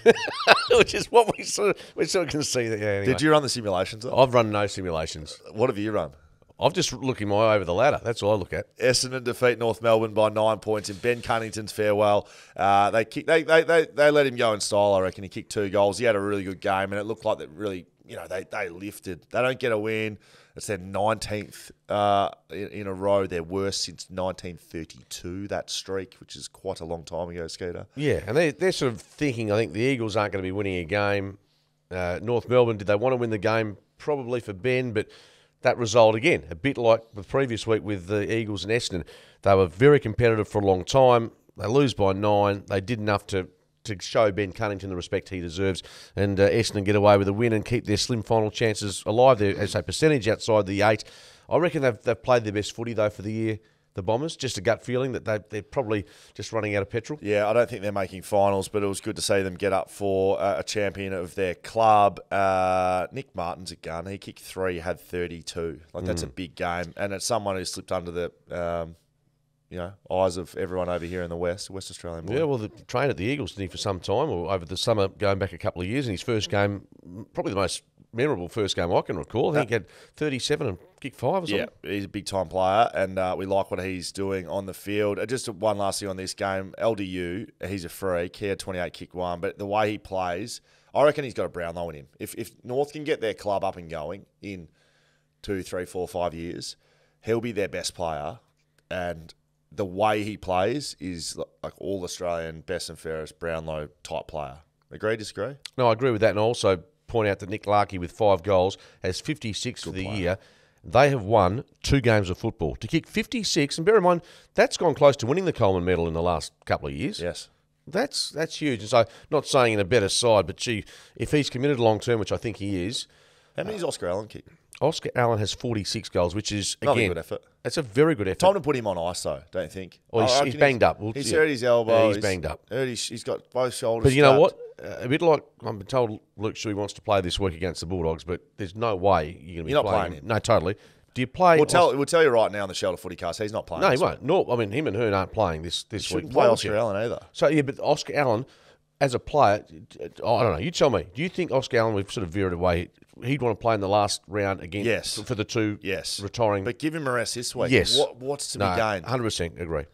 Which is what we sort of can see. That, yeah, anyway. Did you run the simulations? I've run no simulations. What have you run? I've just looking my eye over the ladder. That's all I look at. Essendon defeat North Melbourne by 9 points in Ben Cunnington's farewell. They let him go in style, I reckon. He kicked 2 goals. He had a really good game, and it looked like that really, they lifted. They don't get a win. It's their 19th in a row, their worst since 1932, that streak, which is quite a long time ago, Skeeter. Yeah, and they're sort of thinking, I think the Eagles aren't going to be winning a game. North Melbourne, did they want to win the game? Probably for Ben, but that result, again, a bit like the previous week with the Eagles and Essendon. They were very competitive for a long time. They lose by 9. They did enough to show Ben Cunnington the respect he deserves, and Essendon get away with a win and keep their slim final chances alive. Their, as a percentage outside the 8. I reckon they've played their best footy, though, for the year, the Bombers. Just a gut feeling that they're probably just running out of petrol. Yeah, I don't think they're making finals, but it was good to see them get up for a champion of their club. Nick Martin's a gun. He kicked 3, had 32. That's a big game, and it's someone who slipped under the eyes of everyone over here in the West Australian boy. Yeah, well, the trained at the Eagles, didn't he, for some time, or over the summer, going back a couple of years, and his first game, probably the most memorable first game I can recall. I think he had 37 and kicked 5 or something. Yeah, he's a big-time player, and we like what he's doing on the field. Just one last thing on this game. LDU, he's a freak. He had 28, kick 1, but the way he plays, I reckon he's got a Brownlow in him. If North can get their club up and going in 2, 3, 4, 5 years, he'll be their best player, and the way he plays is like all Australian, best and fairest Brownlow type player. Agree, disagree? No, I agree with that, and also point out that Nick Larkey with 5 goals has 56 for the year. They have won 2 games of football. To kick 56, and bear in mind, that's gone close to winning the Coleman medal in the last couple of years. Yes. That's huge. And so, not saying in a better side, but gee, if he's committed long term, which I think he is. How many does Oscar Allen kick? Oscar Allen has 46 goals, which is, again, not a good effort. It's a very good effort. Time to put him on ice, though, don't you think? Well, he's banged up. He's hurt his elbow. Yeah, he's banged up. He's got both shoulders. But you know what? A bit like I'm told Luke Shuey wants to play this week against the Bulldogs, but there's no way you're going to be playing him. No, totally. Do you play? We'll tell you right now on the Shelter FootyCast, he's not playing. No, he won't. No, I mean, him and Hearn aren't playing this week. Shouldn't play Oscar Allen either. So, yeah, but Oscar Allen, as a player, I don't know. You tell me. Do you think Oscar Allen, we've sort of veered away, he'd want to play in the last round again? Yes. For the 2 retiring? But give him a rest this week. Yes. What's to be gained? 100% agree.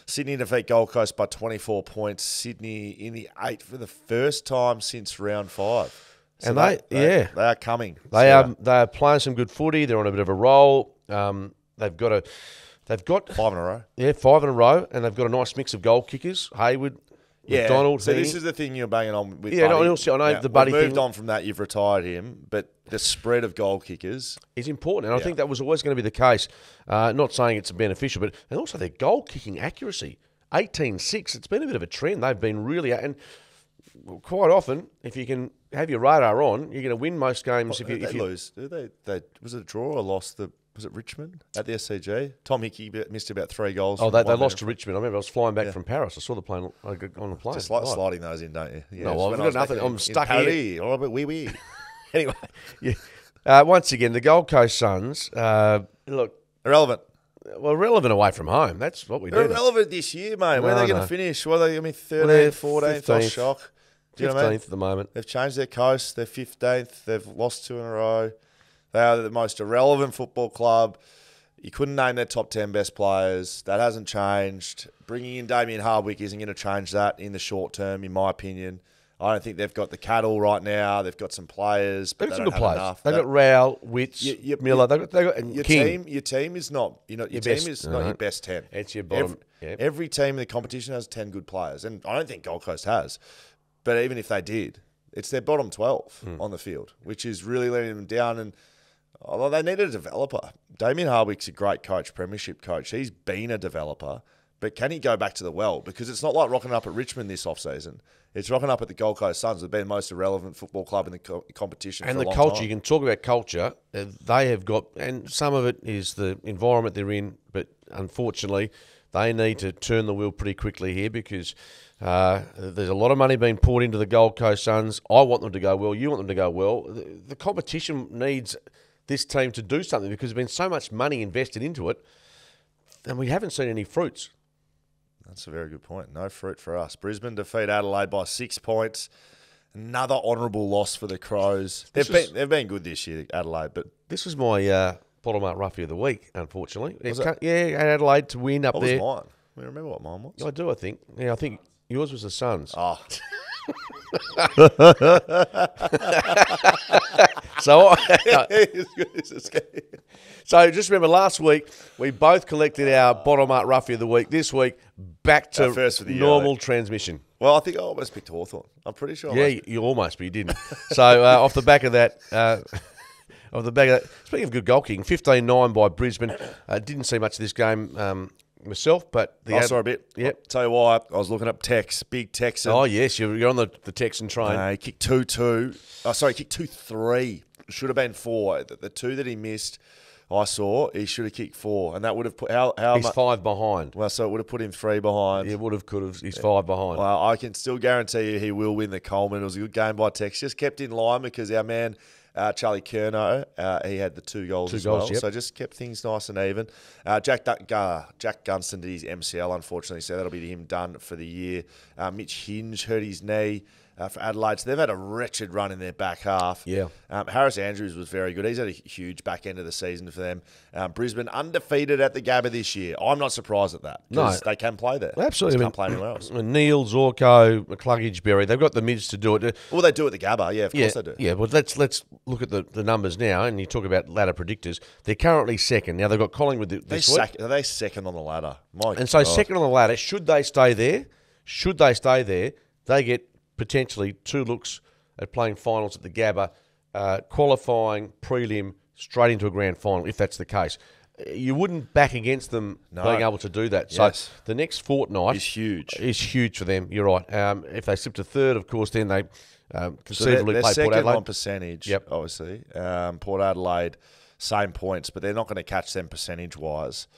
Sydney defeat Gold Coast by 24 points. Sydney in the 8 for the first time since round 5. So and they are coming. They are playing some good footy. They're on a bit of a roll. They've got 5 in a row. Yeah, 5 in a row, and they've got a nice mix of goal kickers. Hayward, McDonald. So this is the thing you're banging on with. Yeah, Buddy. I know the Buddy thing. Moved on from that. You've retired him, but the spread of goal kickers is important, and I think that was always going to be the case. Not saying it's beneficial, but and also their goal kicking accuracy, 18-6. It's been a bit of a trend. They've been really, and quite often, if you can have your radar on. You're going to win most games if you lose. They was it a draw or lost? Was it Richmond at the SCG? Tom Hickey missed about 3 goals. Oh, they lost to Richmond. I remember I was flying back from Paris. I saw the plane on the plane. Just like sliding those in, don't you? Yeah, no, well, I've got nothing. I'm stuck here. Oh, but wee. Anyway, yeah. Once again, the Gold Coast Suns, look. Irrelevant. Well, relevant away from home. That's what we do. They're irrelevant this year, mate. Where are they going to finish? What are they going to be, 13th, 14th? I'm shocked. 15th at the moment. They've changed their coast. They're 15th. They've lost 2 in a row. They are the most irrelevant football club. You couldn't name their top 10 best players. That hasn't changed. Bringing in Damien Hardwick isn't going to change that in the short term, in my opinion. I don't think they've got the cattle right now. They've got some players, but they've they got don't have players. enough. They've got Rowell, Witts, Miller. They've got and your King. Your team is not. Your team is not your best 10. It's your bottom. Every team in the competition has 10 good players, and I don't think Gold Coast has. But even if they did, it's their bottom 12 on the field, which is really letting them down. And although they need a developer, Damien Hardwick's a great coach, premiership coach. He's been a developer, but can he go back to the well? Because it's not like rocking up at Richmond this offseason. It's rocking up at the Gold Coast Suns. They've been the most irrelevant football club in the competition and for a long culture, time. you can talk about culture. They have got, and some of it is the environment they're in, but unfortunately, they need to turn the wheel pretty quickly here because there's a lot of money being poured into the Gold Coast Suns. I want them to go well. You want them to go well. The competition needs this team to do something because there's been so much money invested into it, and we haven't seen any fruits. That's a very good point. No fruit for us. Brisbane defeat Adelaide by 6 points. Another honourable loss for the Crows. They've been good this year, Adelaide, but this was my bottom up roughie of the week. Unfortunately, Adelaide to win up there. What was mine? I remember what mine was. I do. I think. Yeah, I think yours was the Suns. Oh. So just remember, last week we both collected our bottom up roughie of the week. This week, back to normal transmission. Well, I think I almost picked Hawthorn. I'm pretty sure. Yeah, you almost, but you didn't. So off the back of that. Speaking of good goal kicking, 15-9 by Brisbane. Didn't see much of this game myself, but I saw a bit. Yep. Tell you why, I was looking up Tex, big Texan. Oh yes, you're on the Texan train. He kicked 2-2. Oh, sorry, he kicked 2-3. Should have been 4. The 2 that he missed, I saw, he should have kicked 4, and that would have put He's 5 behind. Well, so it would have put him 3 behind. Yeah, could have. He's 5 behind. Well, I can still guarantee you he will win the Coleman. It was a good game by Tex. Just kept in line because our man Charlie Curnow, he had the 2 goals as well. Yep. So just kept things nice and even. Jack Gunston did his MCL, unfortunately, so that'll be him done for the year. Mitch Hinge hurt his knee for Adelaide. So they've had a wretched run in their back half. Yeah. Harris Andrews was very good. He's had a huge back end of the season for them. Brisbane undefeated at the Gabba this year. I'm not surprised at that because they can play there. Well, absolutely. They can't play anywhere else. Neil, Zorko, McCluggage, Berry, they've got the mids to do it. Well, they do at the Gabba. Yeah, of course they do. Yeah, well, let's look at the numbers now, and you talk about ladder predictors. They're currently second. Now, they've got Collingwood this week. Are they second on the ladder? Second on the ladder, should they stay there, they get potentially 2 looks at playing finals at the Gabba, qualifying, prelim, straight into a grand final, if that's the case. You wouldn't back against them being able to do that. Yes. So the next fortnight is huge. Is huge for them. You're right. If they slip to third, of course, then they conceivably play Port second Adelaide. on percentage, obviously. Port Adelaide, same points, but they're not going to catch them percentage-wise.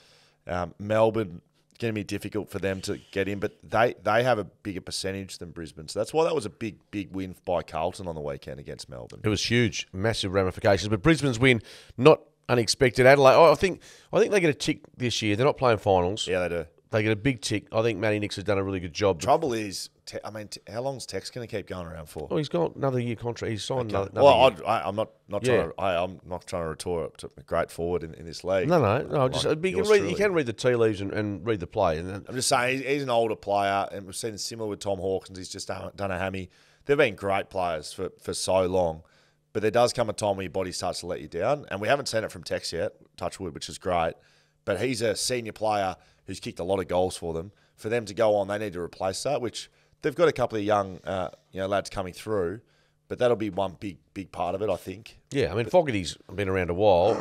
Melbourne, going to be difficult for them to get in, but they have a bigger percentage than Brisbane. So that's why that was a big win by Carlton on the weekend against Melbourne. It was huge, massive ramifications. But Brisbane's win, not unexpected. Adelaide, I think they get a tick this year. They're not playing finals. Yeah, they do. They get a big tick. I think Matty Nix has done a really good job. Trouble is, how long's Tex going to keep going around for? Oh, he's got another year contract. He's signed another year. I'm not trying to retort to a great forward in this league. No. Just you can read the tea leaves and read the play. And I'm just saying he's an older player, and we've seen similar with Tom Hawkins. He's just done a hammy. They've been great players for so long, but there does come a time when your body starts to let you down, and we haven't seen it from Tex yet, touch wood, which is great. But he's a senior player who's kicked a lot of goals for them. For them to go on, they need to replace that, which they've got a couple of young lads coming through, but that'll be one big part of it, I think. Yeah, I mean, Fogarty's been around a while.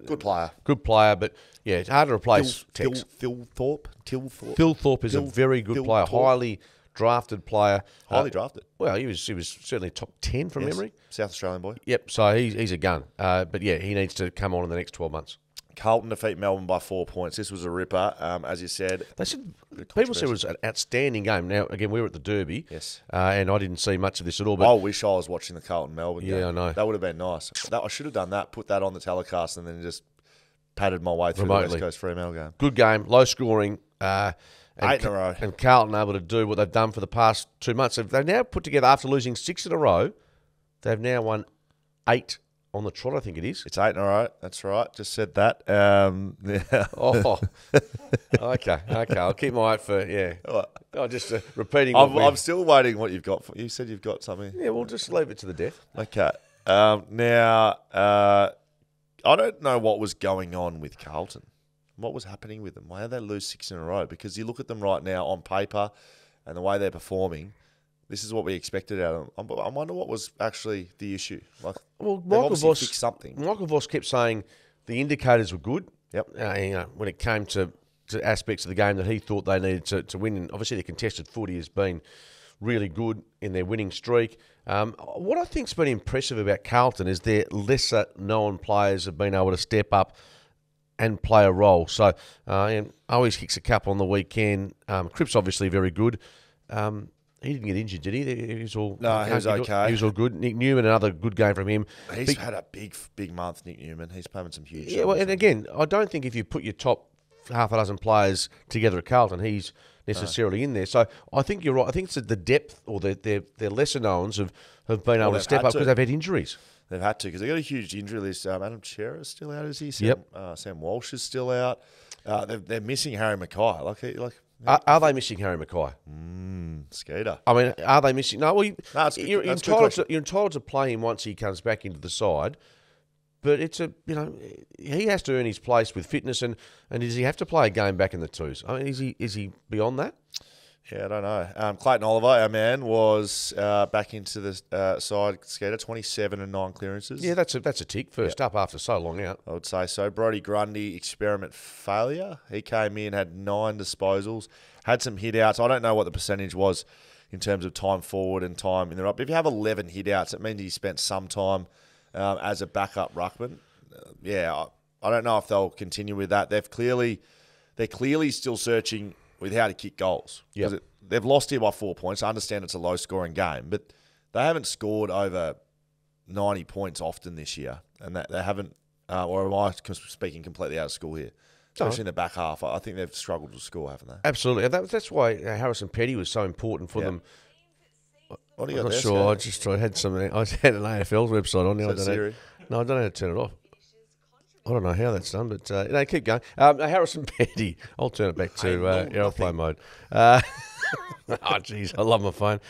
Good player. Good player, but yeah, it's hard to replace Tex. Phil Thorpe. Phil Thorpe is a very good player, highly drafted player. Highly drafted. Well, he was certainly top 10 from memory. South Australian boy. Yep, so he's a gun. But yeah, he needs to come on in the next 12 months. Carlton defeat Melbourne by 4 points. This was a ripper, as you said. People said it was an outstanding game. Now, again, we were at the Derby. Yes. And I didn't see much of this at all. But I wish I was watching the Carlton-Melbourne game. Yeah, I know. That would have been nice. I should have done that, put that on the telecast, and then just padded my way through remotely. the West Coast Fremantle game. Good game, low scoring. 8 in a row. And Carlton able to do what they've done for the past 2 months. They've now put together, after losing 6 in a row, they've now won 8 on the trot, I think it is. It's 8 in a row. That's right. Just said that. Yeah. Oh, okay. I'll keep my eye for, just repeating. I'm still waiting what you've got. You said you've got something. Yeah, we'll just leave it to the death. Okay. Now, I don't know what was going on with Carlton. What was happening with them? Why did they lose 6 in a row? Because you look at them right now on paper and the way they're performing, this is what we expected out of them. I wonder what was actually the issue. Michael Voss fixed something. Michael Voss kept saying the indicators were good. Yep. When it came to aspects of the game that he thought they needed to win, and obviously the contested footy has been really good in their winning streak. What I think's been impressive about Carlton is their lesser known players have been able to step up and play a role. So always kicks a couple on the weekend. Cripps obviously very good. He didn't get injured, did he? He was all okay. He was all good. Nick Newman, another good game from him. He's had a big month, Nick Newman. He's having some huge. Yeah, well, and again, I don't think if you put your top half a dozen players together at Carlton, he's necessarily in there. So I think you're right. I think it's the depth or their lesser knowns have been able to step up because they've had injuries. They've had to because they've got a huge injury list. Adam Chera is still out, is he? Sam Walsh is still out. They're missing Harry Mackay. Are they missing Harry Mackay? Skater. I mean, are they missing? No, well, you're you're entitled to play him once he comes back into the side. But it's he has to earn his place with fitness, and does he have to play a game back in the twos? I mean, is he beyond that? Yeah, I don't know. Clayton Oliver, our man, was back into the side skater, 27 and 9 clearances. Yeah, that's a tick. First up after so long out. I would say so. Brodie Grundy, experiment failure. He came in, had 9 disposals, had some hit outs. I don't know what the percentage was in terms of time forward and time in the right. But if you have 11 hit outs, it means he spent some time as a backup ruckman. I don't know if they'll continue with that. They're clearly still searching with how to kick goals. Yep. They've lost here by 4 points. I understand it's a low-scoring game, but they haven't scored over 90 points often this year, and they haven't, or am I speaking completely out of school here? Especially in the back half. I think they've struggled to score, haven't they? Absolutely. And that's why Harrison Petty was so important for them. What do you got I'm not there, sure. Scott? I had an AFL website on there. Is that Siri? No, I don't know how to turn it off. I don't know how that's done, but keep going. Harrison Petty. I'll turn it back to aeroplane mode. Oh, jeez, I love my phone.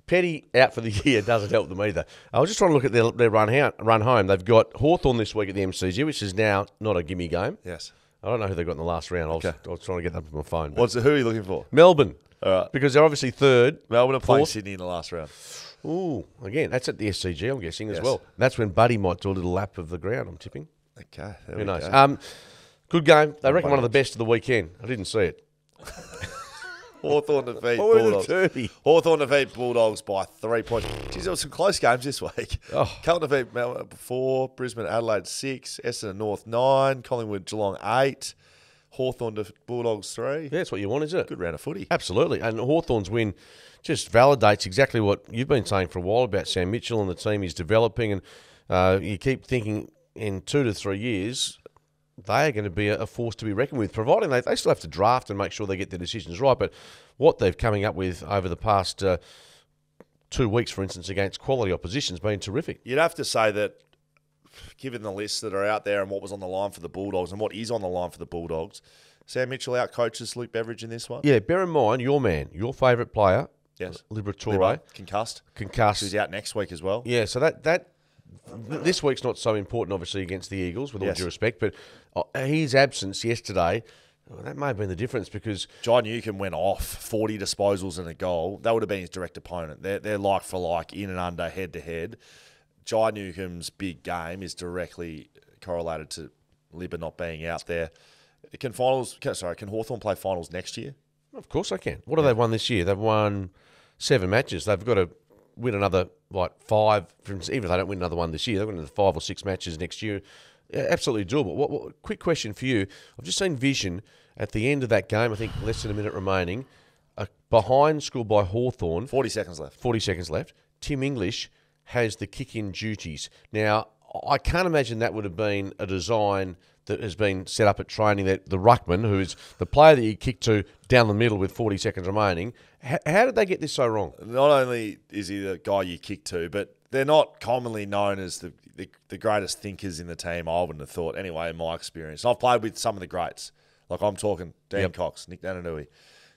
Petty out for the year doesn't help them either. I was just trying to look at their run home. They've got Hawthorn this week at the MCG, which is now not a gimme game. Yes. I don't know who they got in the last round. I was trying to get that up on my phone. Who are you looking for? Melbourne. All right. Because they're obviously third. Melbourne are playing Sydney in the last round. Ooh, again, that's at the SCG, I'm guessing, as well. That's when Buddy might do a little lap of the ground, I'm tipping. Okay. Who knows? Good game. They reckon one of the best of the weekend. I didn't see it. Hawthorn defeat Bulldogs. Hawthorn defeat Bulldogs by 3 points. Geez, there were some close games this week. Carlton defeat Melbourne 4, Brisbane Adelaide 6, Essendon North 9, Collingwood Geelong 8, Hawthorn to Bulldogs 3. Yeah, that's what you want, isn't it? Good round of footy. Absolutely. And Hawthorn's win just validates exactly what you've been saying for a while about Sam Mitchell and the team he's developing. And you keep thinking in 2 to 3 years, they are going to be a force to be reckoned with, providing they still have to draft and make sure they get their decisions right. But what they've coming up with over the past 2 weeks, for instance, against quality opposition has been terrific. You'd have to say that, given the lists that are out there and what was on the line for the Bulldogs and what is on the line for the Bulldogs, Sam Mitchell out-coaches Luke Beveridge in this one. Yeah, bear in mind, your man, your favourite player, yes, Liberatore, concussed. He's out next week as well. Yeah, so that this week's not so important, obviously, against the Eagles, with all due respect, but his absence yesterday, that may have been the difference because John Newcombe went off 40 disposals and a goal. That would have been his direct opponent. They're like for like, in and under, head to head. Jai Newcomb's big game is directly correlated to Libba not being out there. Can Hawthorn play finals next year? Of course they can. What have they won this year? They've won 7 matches. They've got to win another 5. Even if they don't win another one this year, they've got another 5 or 6 matches next year. Yeah, absolutely doable. Quick question for you. I've just seen Vision at the end of that game, I think less than a minute remaining, behind scored by Hawthorn. 40 seconds left. 40 seconds left. Tim English has the kick-in duties. Now, I can't imagine that would have been a design that has been set up at training, that the ruckman, who is the player that you kick to down the middle with 40 seconds remaining. How did they get this so wrong? Not only is he the guy you kick to, but they're not commonly known as the greatest thinkers in the team, I wouldn't have thought, anyway, in my experience. I've played with some of the greats. Like I'm talking Dan Cox, Nick Nananui,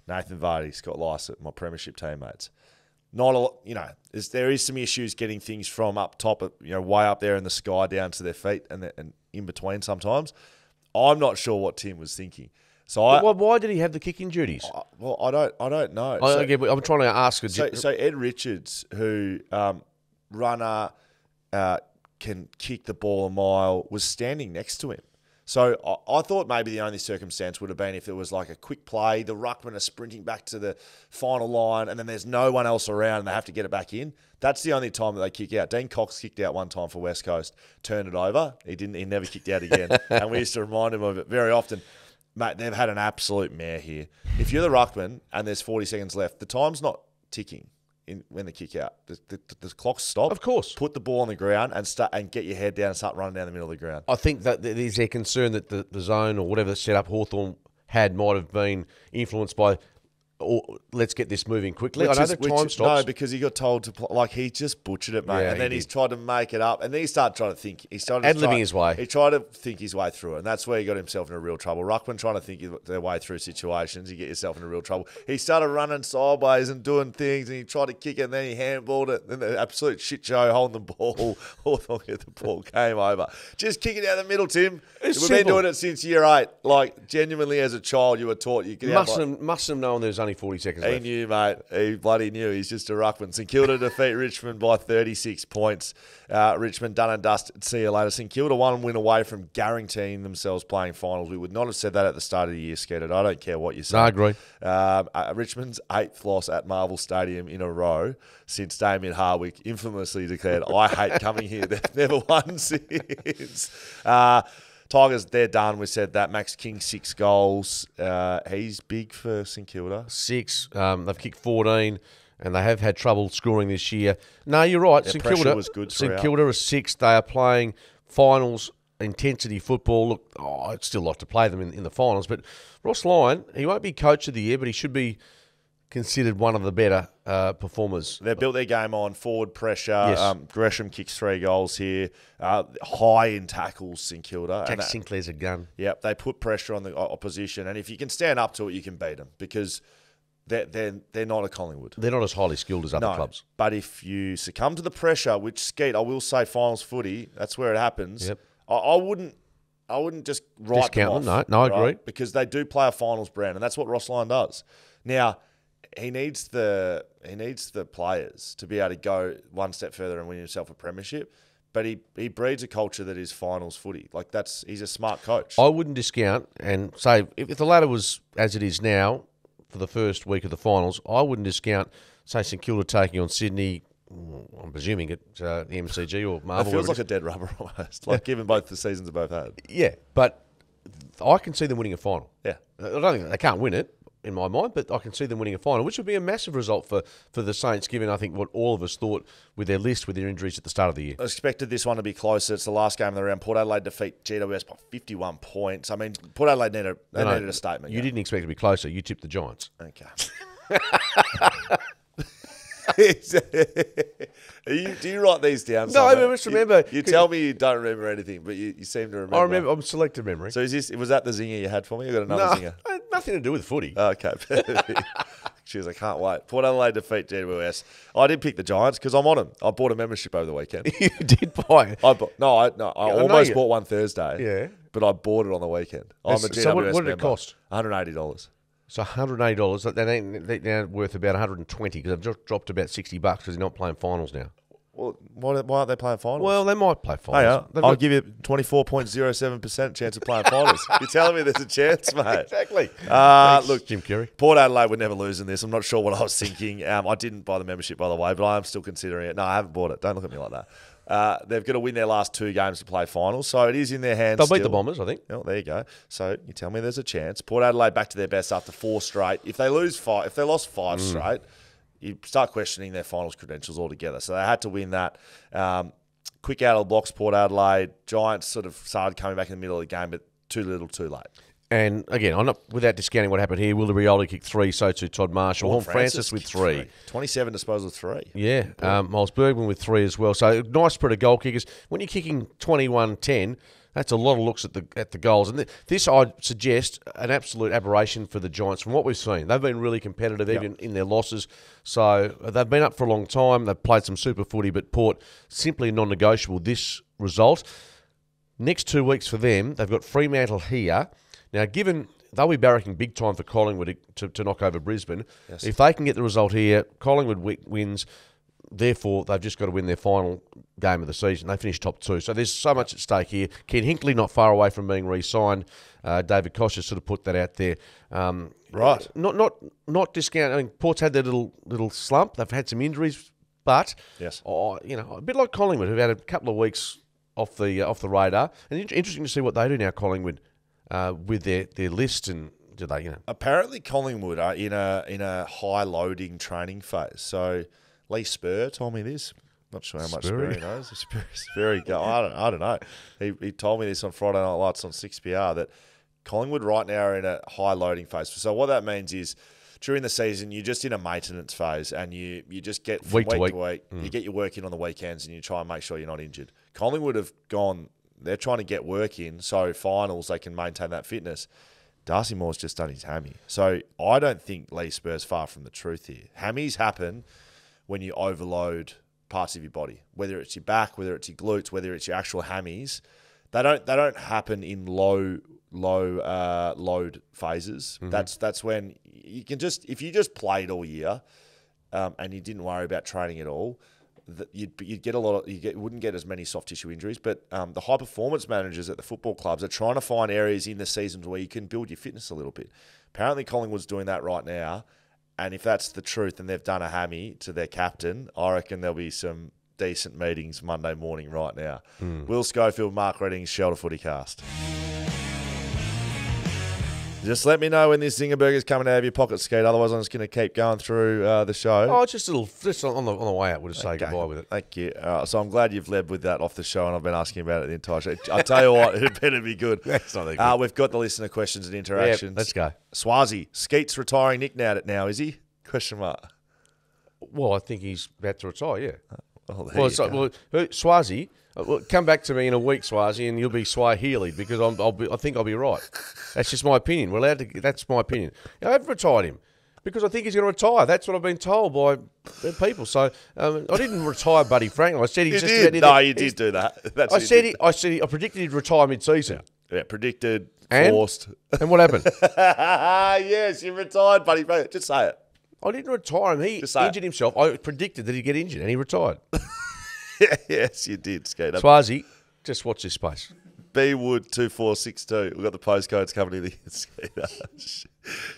Nathan Vardy, Scott Lycett, my premiership teammates. Not a lot, there is some issues getting things from up top, way up there in the sky down to their feet and in between sometimes. I'm not sure what Tim was thinking. So why did he have the kicking duties? I don't know. I'm trying to ask. So Ed Richards, who runner, can kick the ball a mile, was standing next to him. So I thought maybe the only circumstance would have been if there was like a quick play, the ruckman are sprinting back to the final line, and then there's no one else around and they have to get it back in. That's the only time that they kick out. Dean Cox kicked out one time for West Coast, turned it over. He never kicked out again. And we used to remind him of it very often. Mate, they've had an absolute mare here. If you're the ruckman and there's 40 seconds left, the time's not ticking. When they kick out, the clock stops. Of course, put the ball on the ground and get your head down and start running down the middle of the ground. I think that there's their concern that the zone or whatever set up Hawthorn had might have been influenced by. Or let's get this moving quickly. I know the time stops. No, because he got told to play. Like he just butchered it, mate. Yeah, and then he's tried to make it up, and then he started trying to think. He started ad-libbing his way. He tried to think his way through it, and that's where he got himself into real trouble. Ruckman trying to think their way through situations, you get yourself into real trouble. He started running sideways and doing things, and he tried to kick it, and then he handballed it. Then the absolute shit show holding the ball. Hawthorn get the ball, game over. Just kick it down the middle, Tim. We've been doing it since year 8. Like genuinely, as a child, you were taught you could. Must have known there's only 40 seconds left. He knew, mate. He bloody knew. He's just a ruckman. St Kilda defeat Richmond by 36 points. Richmond done and dusted. See you later. St Kilda 1 win away from guaranteeing themselves playing finals. We would not have said that at the start of the year, Skeeted. I don't care what you say. No, I agree. Richmond's 8th loss at Marvel Stadium in a row since Damien Hardwick infamously declared, I hate coming here. They've never won since. Tigers, they're done. We said that. Max King, 6 goals. He's big for St Kilda. 6. They've kicked 14, and they have had trouble scoring this year. No, you're right. Their St Kilda was good St throughout. Kilda are 6. They are playing finals intensity football. Look, I'd still like to play them in the finals, but Ross Lyon, he won't be coach of the year, but he should be considered one of the better performers. They've built their game on forward pressure. Yes. Gresham kicks 3 goals here. High in tackles, St Kilda. Jack Sinclair's a gun. Yep, they put pressure on the opposition, and if you can stand up to it, you can beat them because they're not a Collingwood. They're not as highly skilled as other clubs. But if you succumb to the pressure, which Skeet, I will say, finals footy, that's where it happens. Yep. I wouldn't just write Discount them off. No, I agree. Because they do play a finals brand, and that's what Ross Lyon does. Now, he needs the players to be able to go one step further and win himself a premiership. But he breeds a culture that is finals footy. Like he's a smart coach. I wouldn't discount and say if the ladder was as it is now for the first week of the finals, I wouldn't discount, say, St Kilda taking on Sydney. I'm presuming at the MCG or Marvel. It feels like a dead rubber almost. Like given both the seasons have both had. Yeah, but I can see them winning a final. Yeah, I don't think they can't win it in my mind, but I can see them winning a final, which would be a massive result for the Saints, given I think what all of us thought with their list, with their injuries at the start of the year. I expected this one to be closer. It's the last game of the round. Port Adelaide defeat GWS by 51 points. I mean, Port Adelaide needed a statement. You didn't expect it to be closer. You tipped the Giants. Okay. Do you write these down? No, I just remember. You tell me you don't remember anything, but you seem to remember. I remember. I'm selective memory. So was that the zinger you had for me? I got another zinger. Nothing to do with footy. Okay. Jeez, I can't wait. Port Adelaide defeat GWS. I did pick the Giants because I'm on them. I bought a membership over the weekend. You did buy it? I almost bought one Thursday. Yeah. But I bought it on the weekend. I'm a GWS member. What did it cost? $180. So $180. They're now worth about $120 because they've just dropped about $60 because they're not playing finals now. Well, why aren't they playing finals? Well, they might play finals. I'll give you 24.07% chance of playing finals. You're telling me there's a chance, mate? Exactly. Look, Jim Carrey. Port Adelaide would never lose in this. I'm not sure what I was thinking. I didn't buy the membership, by the way, but I am still considering it. No, I haven't bought it. Don't look at me like that. They've got to win their last 2 games to play finals, so it is in their hands. They'll beat the Bombers, I think. Oh, there you go. So you tell me there's a chance. Port Adelaide back to their best after 4 straight. If they lost 5 straight, you start questioning their finals credentials altogether. So they had to win that. Quick out of the blocks, Port Adelaide. Giants sort of started coming back in the middle of the game, but too little, too late. And again, I'm not without discounting what happened here. Willie Rioli kicked 3, so too Todd Marshall. Horn Francis with 3. 27 disposals, 3. Yeah, Miles Bergman with 3 as well. So nice spread of goal kickers. When you're kicking 21-10, that's a lot of looks at the goals. And this, I'd suggest, an absolute aberration for the Giants from what we've seen. They've been really competitive even in their losses. So they've been up for a long time. They've played some super footy, but Port, simply non-negotiable, this result. Next 2 weeks for them, they've got Fremantle here. Now, given they'll be barracking big time for Collingwood to knock over Brisbane, if they can get the result here, Collingwood wins. Therefore, they've just got to win their final game of the season. They finish top 2. So there's so much at stake here. Ken Hinkley not far away from being re-signed. David Koch has sort of put that out there. Right. Not discount. I mean, Port's had their little slump. They've had some injuries, but a bit like Collingwood, who've had a couple of weeks off the radar. And interesting to see what they do now, Collingwood, with their list and. Do they, Apparently, Collingwood are in a high loading training phase. So Lee Spur told me this. Not sure how much Spur he knows. Spur, I don't know. He told me this on Friday Night Lights on 6PR that Collingwood right now are in a high loading phase. So what that means is during the season you're just in a maintenance phase and you just get from week to week. You get your work in on the weekends and you try and make sure you're not injured. Collingwood have gone. They're trying to get work in so finals they can maintain that fitness. Darcy Moore's just done his hammy. So I don't think Lee Spur's far from the truth here. Hammies happen when you overload parts of your body, whether it's your back, whether it's your glutes, whether it's your actual hammies. They don't happen in low load phases. Mm-hmm. That's when you can if you just played all year and you didn't worry about training at all, you'd get wouldn't get as many soft tissue injuries. But the high performance managers at the football clubs are trying to find areas in the seasons where you can build your fitness a little bit. Apparently Collingwood's doing that right now, and if that's the truth and they've done a hammy to their captain, I reckon there'll be some decent meetings Monday morning right now. Will Schofield, Mark Redding's Shelter FootyCast. Just let me know when this Zinger Burger's coming out of your pocket, Skeet. Otherwise, I'm just going to keep going through the show. Oh, just on the way out. We'll just say goodbye with it. Thank you. So I'm glad you've led with that off the show, and I've been asking about it the entire show. I'll tell you what, it better be good. That's not that good. We've got the listener questions and interactions. Yeah, let's go. Swazi, Skeet's retiring Nick now, is he? Question mark. Well, I think he's about to retire, yeah. Swazi. Come back to me in a week, Swazi, and you'll be Swahili because I think I'll be right. That's just my opinion. We're allowed to. That's my opinion. I haven't retired him because I think he's going to retire. That's what I've been told by people. So I didn't retire Buddy Franklin. I said he's just did. about. No, you did do that. I predicted he'd retire mid-season. Yeah, predicted, forced. And what happened? Yes, you retired Buddy Franklin. Just say it. I didn't retire him. He injured himself. I predicted that he'd get injured, and he retired. Yes, you did, Skater. Swazi, just watch this space. Bwood 2462. We've got the postcodes coming in here, Skater.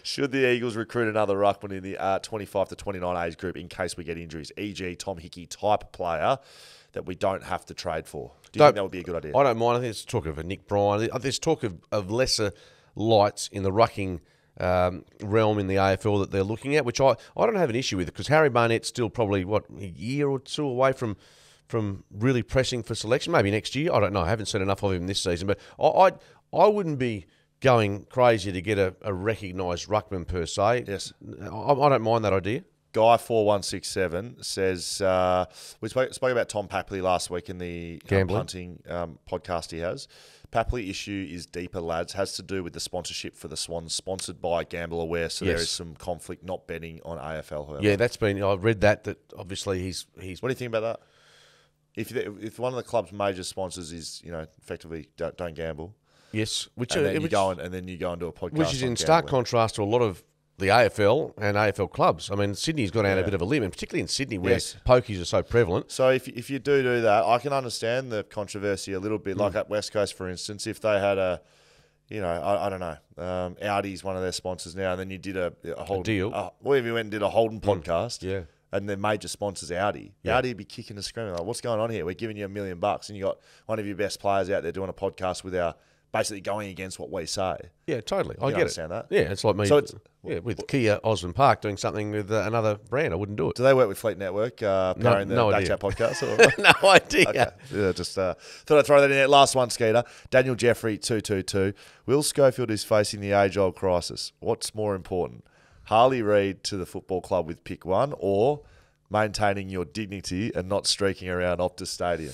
Should the Eagles recruit another ruckman in the 25 to 29 age group in case we get injuries, e.g. Tom Hickey type player that we don't have to trade for? Do you think that would be a good idea? I don't mind. I think there's talk of a Nick Bryan. There's talk of lesser lights in the rucking realm in the AFL that they're looking at, which I don't have an issue with because Harry Barnett's still probably, a year or two away from really pressing for selection. Maybe next year. I don't know. I haven't seen enough of him this season. But I wouldn't be going crazy to get a recognised ruckman per se. Yes. I don't mind that idea. Guy4167 says, we spoke about Tom Papley last week in the punting podcast he has. Papley issue is deeper, lads. Has to do with the sponsorship for the Swans, sponsored by Gamble Aware. So there is some conflict not betting on AFL. However. Yeah, I've read that obviously he's. What do you think about that? If one of the club's major sponsors is, effectively don't gamble. Yes, and then you go and do a podcast. Which is in stark contrast to a lot of the AFL and AFL clubs. I mean, Sydney's gone out a bit of a limb, and particularly in Sydney where pokies are so prevalent. So if you do that, I can understand the controversy a little bit. Like at West Coast, for instance, if they had a, I don't know, Audi's one of their sponsors now, and then you did a Holden, deal. Or if you went and did a Holden podcast, Yeah. and their major sponsors Audi, Audi would be kicking and screaming like, "What's going on here? We're giving you $1 million, and you got one of your best players out there doing a podcast with our." Basically going against what we say. Yeah, totally. I get understand that. Yeah, it's like me with Kia Osborne Park doing something with another brand. I wouldn't do it. Do they work with Fleet Network powering the BackChat podcast? Or? No idea. Okay. Yeah, just thought I'd throw that in there. Last one, Skeeter. Daniel Jeffrey, 222. Will Schofield is facing the age-old crisis. What's more important? Harley Reid to the football club with pick one, or maintaining your dignity and not streaking around Optus Stadium?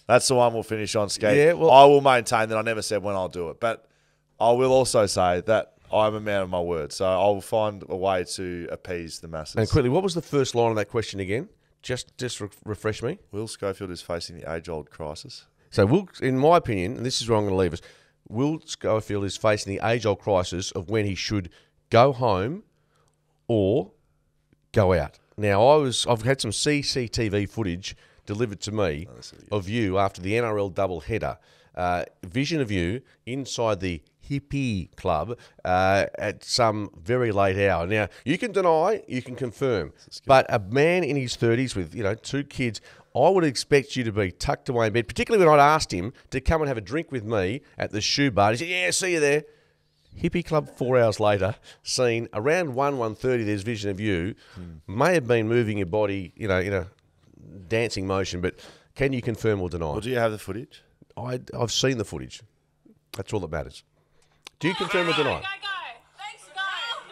That's the one we'll finish on, Skate. Yeah, well, I will maintain that I never said when I'll do it. But I will also say that I'm a man of my word. So I'll find a way to appease the masses. And quickly, what was the first line of that question again? Just refresh me. Will Schofield is facing the age-old crisis. So, in my opinion, and this is where I'm going to leave us, Will Schofield is facing the age-old crisis of when he should go home or go out. Now, I've had some CCTV footage delivered to me of you after the NRL double header. Vision of you inside the hippie club at some very late hour. Now, you can deny, you can confirm, but a man in his 30s with 2 kids, I would expect you to be tucked away in bed, particularly when I'd asked him to come and have a drink with me at the shoe bar. He said, yeah, see you there. Hippie club 4 hours later, seen around 1:30, there's vision of you, may have been moving your body, in a dancing motion, but can you confirm or deny? Well, do you have the footage? I've seen the footage. That's all that matters. Do you confirm or deny?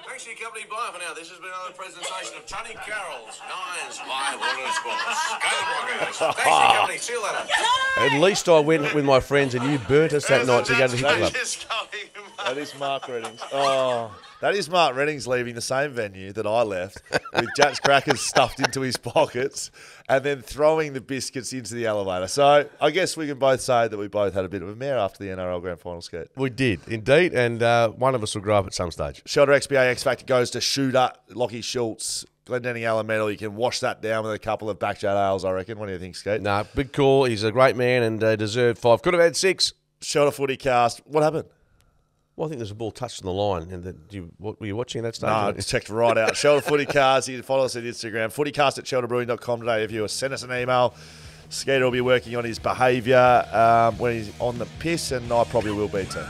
Thanks for your company. Bye for now. This has been another presentation of Tony Carroll's Nines Live Auto Sports. Go the Broncos. Thanks for your company. See you later. At least I went with my friends and you burnt us that night to go to the club. That is Mark Reddings. Oh, that is Mark Reddings leaving the same venue that I left with Jack's crackers stuffed into his pockets and then throwing the biscuits into the elevator. So I guess we can both say that we both had a bit of a mare after the NRL Grand Final skate. We did, indeed, and one of us will grow up at some stage. Shelter XBA X Factor goes to Shooter, Lockie Schultz, Glendenning Allen Medal. You can wash that down with a couple of BackChat ales, I reckon. What do you think, Skate? Nah, big call. He's a great man and deserved 5. Could have had 6. Shelter FootyCast. What happened? Well, I think there's a ball touched on the line. And were you watching that stage? No, it's checked right out. Shelter FootyCast. You can follow us on Instagram. FootyCast at shelterbrewing.com today. If you send us an email, Skeeter will be working on his behaviour when he's on the piss, and I probably will be too.